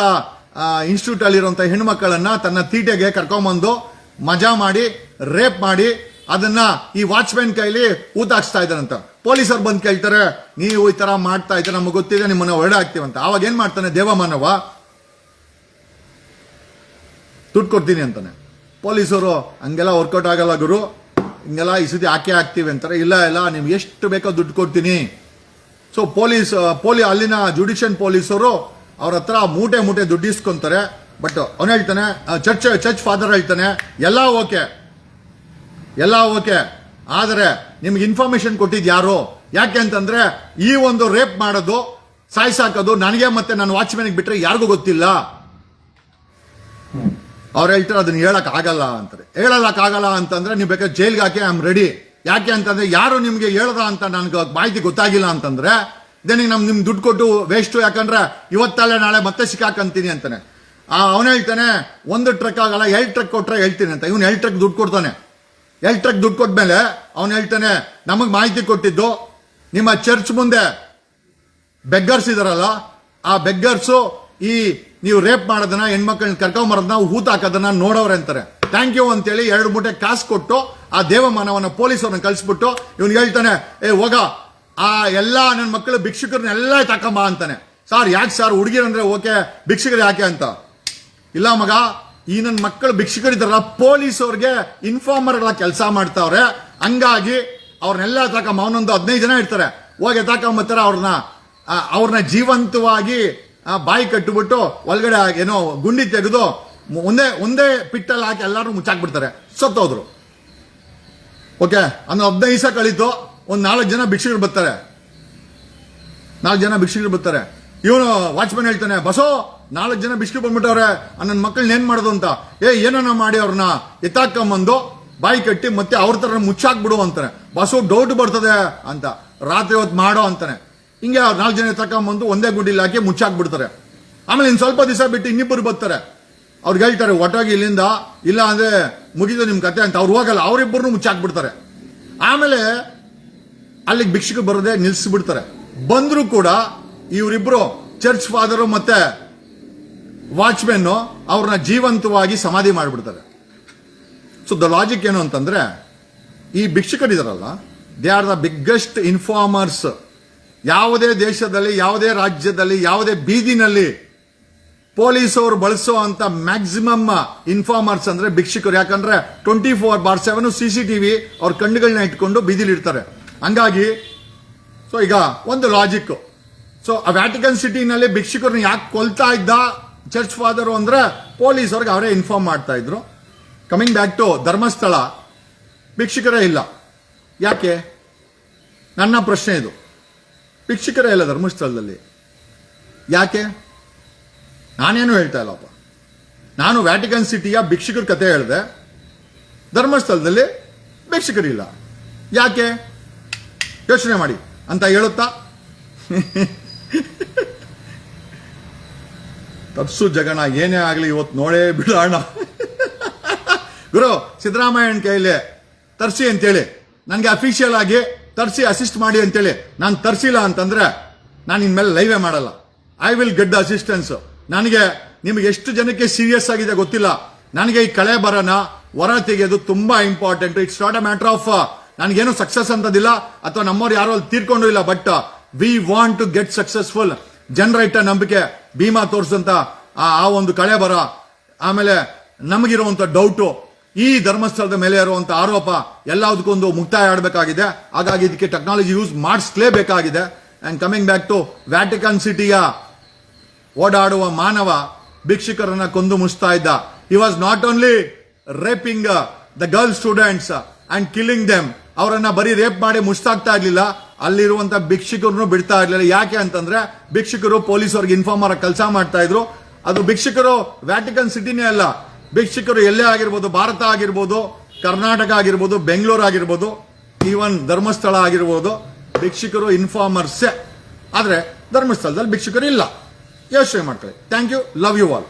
ಇನ್ಸ್ಟಿಟ್ಯೂಟ್ ಅಲ್ಲಿರುವಂತ ಹೆಣ್ಮಕ್ಕಳನ್ನ ತನ್ನ ತೀಟೆಗೆ ಕರ್ಕೊಂಬಂದು ಮಜಾ ಮಾಡಿ, ರೇಪ್ ಮಾಡಿ, ಅದನ್ನ ಈ ವಾಚ್ಮ್ಯಾನ್ ಕೈಲಿ ಊತಾಕ್ಸ್ತಾ ಇದ್ದಾರಂತ. ಪೊಲೀಸರು ಬಂದು ಕೇಳ್ತಾರೆ, ನೀವು ಈ ತರ ಮಾಡ್ತಾ ಇದ್ರೆ ನಮಗೆ ಗೊತ್ತಿದೆ, ನಿಮ್ಮನ್ನ ಹೊರಡೆ ಹಾಕ್ತೀವಂತ. ಅವಾಗ ಏನ್ ಮಾಡ್ತಾನೆ ದೇವಮಾನವ, ದುಡ್ಡು ಕೊಡ್ತೀನಿ ಅಂತಾನೆ. ಪೊಲೀಸರು ಹಂಗೆಲ್ಲ ವರ್ಕೌಟ್ ಆಗಲ್ಲ ಗುರು, ಹಿಂಗೆಲ್ಲ ಈ ಸತಿ ಹಾಕ್ತೀವಿ ಅಂತಾರೆ. ಇಲ್ಲ ನಿಮ್ಗೆ ಎಷ್ಟು ಬೇಕೋ ದುಡ್ಡು ಕೊಡ್ತೀನಿ. ಸೊ ಅಲ್ಲಿನ ಜುಡಿಷಿಯಲ್ ಪೊಲೀಸರು ಅವ್ರ ಹತ್ರ ಮೂಟೆ ದುಡ್ಡು ಇಸ್ಕೊಂತಾರೆ. ಬಟ್ ಅವನು ಹೇಳ್ತಾನೆ, ಚರ್ಚ್ ಫಾದರ್ ಹೇಳ್ತಾನೆ, ಎಲ್ಲ ಓಕೆ, ಆದರೆ ನಿಮ್ಗೆ ಇನ್ಫಾರ್ಮೇಶನ್ ಕೊಟ್ಟಿದ್ ಯಾರು? ಯಾಕೆ ಅಂತಂದ್ರೆ, ಈ ಒಂದು ರೇಪ್ ಮಾಡೋದು, ಸಾಯಿಸಾಕೋದು ನನಗೆ ಮತ್ತೆ ನನ್ನ ವಾಚ್ಮ್ಯಾನ್ಗೆ ಬಿಟ್ರೆ ಯಾರಿಗೂ ಗೊತ್ತಿಲ್ಲ. ಅವ್ರು ಹೇಳ್ತಾರೆ ಅದನ್ನ ಹೇಳಕ್ಕಾಗಲ್ಲ ಅಂತಾರೆ. ಹೇಳಕ್ಕಾಗಲ್ಲ ಅಂತಂದ್ರೆ ನೀವು ಬೇಕಾದ್ರೆ ಜೈಲ್ಗೆ ಹಾಕಿ ಐ ಆಮ್ ರೆಡಿ. ಯಾಕೆ ಅಂತಂದ್ರೆ, ಯಾರು ನಿಮ್ಗೆ ಹೇಳದ ಅಂತ ನನ್ಗೆ ಮಾಹಿತಿ ಗೊತ್ತಾಗಿಲ್ಲ ಅಂತಂದ್ರೆ ನಿಮ್ ದುಡ್ಡು ಕೊಟ್ಟು ವೇಸ್ಟ್. ಯಾಕಂದ್ರೆ ಇವತ್ತಲ್ಲೇ ನಾಳೆ ಮತ್ತೆ ಸಿಕ್ಕಾಕಂತೀನಿ ಅಂತಾನೆ. ಅವನು ಹೇಳ್ತಾನೆ, ಒಂದು ಟ್ರಕ್ ಆಗಲ್ಲ, 2 ಟ್ರಕ್ ಕೊಟ್ರೆ ಹೇಳ್ತೀನಿ ಅಂತ. ಇವನು 2 ಟ್ರಕ್ ದುಡ್ಡು ಕೊಡ್ತಾನೆ. 2 ಟ್ರಕ್ ದುಡ್ಡು ಕೊಟ್ಮೇಲೆ ಅವನು ಹೇಳ್ತಾನೆ, ನಮಗ್ ಮಾಹಿತಿ ಕೊಟ್ಟಿದ್ದು ನಿಮ್ಮ ಚರ್ಚ್ ಮುಂದೆ ಬೆಗ್ಗರ್ಸ್ ಇದಾರಲ್ಲ, ಆ ಬೆಗ್ಗರ್ಸು ನೀವು ರೇಪ್ ಮಾಡೋದನ್ನ, ಹೆಣ್ಮಕ್ಳನ್ನ ಕರ್ಕೊಂಬರೋದನ್ನ, ಹೂತ್ ಹಾಕೋದನ್ನ ನೋಡೋರೆ ಅಂತಾರೆ. ಥ್ಯಾಂಕ್ ಯು ಅಂತೇಳಿ 2 ಮೂಟೆ ಕಾಸು ಕೊಟ್ಟು ಆ ದೇವಮಾನವನ ಪೊಲೀಸರನ್ನ ಕಳಿಸ್ಬಿಟ್ಟು ಇವನ್ಗೆ ಹೇಳ್ತಾನೆ, ಹೋಗ ಆ ಎಲ್ಲಾ ನನ್ನ ಮಕ್ಕಳು ಭಿಕ್ಷುಕರನ್ನೆಲ್ಲ ತಕೊಂಬ ಅಂತಾನೆ. ಸರ್ ಯಾಕೆ ಸರ್, ಹುಡುಗಿರಂದ್ರೆ ಓಕೆ, ಭಿಕ್ಷುಕರು ಯಾಕೆ ಅಂತ? ಇಲ್ಲ ಮಗ, ಈ ನನ್ನ ಮಕ್ಕಳು ಭಿಕ್ಷುಕರಿದ್ದಾರಲ್ಲ, ಪೊಲೀಸವ್ರಿಗೆ ಇನ್ಫಾರ್ಮರ್ ಕೆಲಸ ಮಾಡ್ತಾವ್ರೆ, ಹಂಗಾಗಿ ಅವ್ರನ್ನೆಲ್ಲ ತಕೊಂಬ. ಅವನೊಂದು 15 ಜನ ಇರ್ತಾರೆ, ಹೋಗಿ ತಕೊಂಬತ್ತಾರೆ. ಅವ್ರನ್ನ ಜೀವಂತವಾಗಿ ಬಾಯಿ ಕಟ್ಟಿಬಿಟ್ಟು ಒಳಗಡೆ ಏನೋ ಗುಂಡಿ ತೆಗೆದು ಒಂದೇ ಪಿಟ್ಟಲ್ಲಿ ಹಾಕಿ ಎಲ್ಲರೂ ಮುಚ್ಚಾಕ್ಬಿಡ್ತಾರೆ, ಸತ್ತೋದ್ರು. ಓಕೆ, ಅಂದ್ರೆ 15 ದಿವಸ ಕಳೀತು, ಒಂದು 4 ಜನ ಭಿಕ್ಷುಕರು ಬರ್ತಾರೆ. ಇವನು ವಾಚ್ಮನ್ ಹೇಳ್ತಾನೆ, ಬಸೋ 4 ಜನ ಭಿಕ್ಷುಕರು ಬಂದ್ಬಿಟ್ಟವ್ರೆ, ನನ್ನ ಮಕ್ಕಳನ್ನ ಏನ್ ಮಾಡೋದು ಅಂತ. ಏನನ್ನ ಮಾಡಿ ಅವ್ರನ್ನ ಎತ್ತಾಕೊಂಬಂದು ಬಾಯಿ ಕಟ್ಟಿ ಮತ್ತೆ ಅವ್ರ ತರ ಮುಚ್ಚಾಕ್ಬಿಡು ಅಂತಾನೆ. ಬಸೋ ಡೌಟ್ ಬರ್ತದೆ ಅಂತ ರಾತ್ರಿ ಹೊತ್ತು ಮಾಡೋ ಅಂತಾನೆ. ಹಿಂಗೆ 4 ಜನ ಎತ್ತಾಕೊಂಬಂದು ಒಂದೇ ಗುಂಡಿಲಿ ಹಾಕಿ ಮುಚ್ಚಾಕ್ಬಿಡ್ತಾರೆ. ಆಮೇಲೆ ಇನ್ ಸ್ವಲ್ಪ ದಿವಸ ಬಿಟ್ಟು ಇನ್ನಿಬ್ಬರು ಬರ್ತಾರೆ. ಅವ್ರಿಗೆ ಹೇಳ್ತಾರೆ ಒಟ್ಟಾಗಿ ಇಲ್ಲಿಂದ, ಇಲ್ಲ ಅಂದ್ರೆ ಮುಗಿದು ನಿಮ್ ಕತೆ ಅಂತ. ಅವ್ರು ಹೋಗಲ್ಲ, ಅವರಿಬ್ಬರನ್ನು ಮುಚ್ಚಾಕ್ಬಿಡ್ತಾರೆ. ಆಮೇಲೆ ಅಲ್ಲಿಗೆ ಭಿಕ್ಷುಕರು ಬರೋದೇ ನಿಲ್ಸಿಬಿಡ್ತಾರೆ. ಬಂದ್ರು ಕೂಡ ಇವರಿಬ್ರು ಚರ್ಚ್ ಫಾದರು ಮತ್ತೆ ವಾಚ್ಮೆನ್ ಅವ್ರನ್ನ ಜೀವಂತವಾಗಿ ಸಮಾಧಿ ಮಾಡಿಬಿಡ್ತಾರೆ. ಸೊ ದ ಲಾಜಿಕ್ ಏನು ಅಂತಂದ್ರೆ, ಈ ಭಿಕ್ಷುಕರಿದಾರಲ್ಲ, they are the biggest informers. ಯಾವುದೇ ದೇಶದಲ್ಲಿ, ಯಾವುದೇ ರಾಜ್ಯದಲ್ಲಿ, ಯಾವುದೇ ಬೀದಿನಲ್ಲಿ ಪೊಲೀಸ್ ಅವರು ಬಳಸೋ ಅಂತ ಮ್ಯಾಕ್ಸಿಮಮ್ ಇನ್ಫಾರ್ಮರ್ಸ್ ಅಂದ್ರೆ ಭಿಕ್ಷುಕರು. ಯಾಕಂದ್ರೆ 24/7 CCTV ಅವ್ರ ಕಣ್ಣುಗಳನ್ನ ಇಟ್ಕೊಂಡು ಬೀದಿಲಿ ಇರ್ತಾರೆ. ಹಂಗಾಗಿ ಸೊ ಈಗ ಒಂದು ಲಾಜಿಕ್. ಸೊ ಆ ವ್ಯಾಟಿಕನ್ ಸಿಟಿನಲ್ಲಿ ಭಿಕ್ಷುಕರನ್ನ ಯಾಕೆ ಕೊಲ್ತಾ ಇದ್ದ ಚರ್ಚ್ ಫಾದರು ಅಂದ್ರೆ ಪೊಲೀಸ್ ಅವ್ರಿಗೆ ಅವರೇ ಇನ್ಫಾರ್ಮ್ ಮಾಡ್ತಾ ಇದ್ರು. ಕಮಿಂಗ್ ಬ್ಯಾಕ್ ಟು ಧರ್ಮಸ್ಥಳ, ಭಿಕ್ಷುಕರೇ ಇಲ್ಲ. ಯಾಕೆ? ನನ್ನ ಪ್ರಶ್ನೆ ಇದು. ಭಿಕ್ಷುಕರೇ ಇಲ್ಲ ಧರ್ಮಸ್ಥಳದಲ್ಲಿ, ಯಾಕೆ? ನಾನೇನು ಹೇಳ್ತಾ ಇಲ್ಲಪ್ಪ. ನಾನು ವ್ಯಾಟಿಕನ್ ಸಿಟಿಯ ಭಿಕ್ಷುಕರ ಕತೆ ಹೇಳಿದೆ, ಧರ್ಮಸ್ಥಳದಲ್ಲಿ ಭಿಕ್ಷುಕರಿಲ್ಲ. ಯಾಕೆ? ಯೋಚನೆ ಮಾಡಿ ಅಂತ ಹೇಳುತ್ತಾ ತಪ್ಸು ಜಗಣ ಏನೇ ಆಗಲಿ ಇವತ್ತು ನೋಡೇ ಬಿಡೋಣ. ಗುರು ಸಿದ್ದರಾಮಯ್ಯನ ಕೈಲಿ ತರ್ಸಿ ಅಂತೇಳಿ ನನಗೆ ಅಫಿಷಿಯಲ್ ಆಗಿ ತರ್ಸಿ ಅಸಿಸ್ಟ್ ಮಾಡಿ ಅಂತೇಳಿ ನಾನು ತರ್ಸಿಲ್ಲ ಅಂತಂದ್ರೆ ನಾನು ಇನ್ಮೇಲೆ ಲೈವೇ ಮಾಡಲ್ಲ. I will get the assistance. ನನಗೆ ನಿಮ್ಗೆ ಎಷ್ಟು ಜನಕ್ಕೆ ಸೀರಿಯಸ್ ಆಗಿದೆ ಗೊತ್ತಿಲ್ಲ. ನನಗೆ ಈ ಕಳೆ ಬರನ ಹೊರ ತೆಗೆಯೋದು ತುಂಬಾ important. It's not a matter of ನನಗೇನು ಸಕ್ಸಸ್ ಅಂತದಿಲ್ಲ, ಅಥವಾ ನಮ್ಮವ್ರು ಯಾರೋ ಅಲ್ಲಿ ತೀರ್ಕೊಂಡು ಇಲ್ಲ. But we want to get successful. ಜನರ ನಂಬಿಕೆ, ಭೀಮಾ ತೋರಿಸಂತ ಆ ಒಂದು ಕಳೆ ಬರ, ಆಮೇಲೆ ನಮಗಿರುವಂತ ಡೌಟು, ಈ ಧರ್ಮಸ್ಥಳದ ಮೇಲೆ ಇರುವಂತ ಆರೋಪ, ಎಲ್ಲದಕ್ಕೊಂದು ಮುಕ್ತಾಯ ಆಡಬೇಕಾಗಿದೆ. ಹಾಗಾಗಿ ಇದಕ್ಕೆ ಟೆಕ್ನಾಲಜಿ ಯೂಸ್ ಮಾಡಿಸ್ಲೇಬೇಕಾಗಿದೆ. And coming back to Vatican ಸಿಟಿಯ ಓಡಾಡುವ ಮಾನವ ಭಿಕ್ಷುಕರನ್ನ ಕೊಂದು ಮುಚ್ತಾ ಇದ್ದ. He was not only raping the girl students and killing them. ಅವರನ್ನ ಬರೀ ರೇಪ್ ಮಾಡಿ ಮುಚ್ತಾಗ್ತಾ ಇರ್ಲಿಲ್ಲ, ಅಲ್ಲಿರುವಂತ ಭಿಕ್ಷುಕರನ್ನು ಬಿಡ್ತಾ ಇರ್ಲಿಲ್ಲ. ಯಾಕೆ ಅಂತಂದ್ರೆ ಭಿಕ್ಷುಕರು ಪೊಲೀಸರಿಗೆ ಇನ್ಫಾರ್ಮರ್ ಕೆಲಸ ಮಾಡ್ತಾ ಇದ್ರು. ಅದು ಭಿಕ್ಷುಕರು ವ್ಯಾಟಿಕನ್ ಸಿಟಿನೇ ಅಲ್ಲ, ಭಿಕ್ಷುಕರು ಎಲ್ಲೇ ಆಗಿರ್ಬೋದು, ಭಾರತ ಆಗಿರ್ಬೋದು, ಕರ್ನಾಟಕ ಆಗಿರ್ಬೋದು, ಬೆಂಗಳೂರು ಆಗಿರ್ಬೋದು, ಈವನ್ ಧರ್ಮಸ್ಥಳ ಆಗಿರ್ಬೋದು, ಭಿಕ್ಷುಕರು ಇನ್ಫಾರ್ಮರ್ಸೇ. ಆದ್ರೆ ಧರ್ಮಸ್ಥಳದಲ್ಲಿ ಭಿಕ್ಷುಕರು ಇಲ್ಲ. ಯೋಚನೆ ಮಾಡ್ಕೊಳ್ಳಿ. Thank you. Love you all.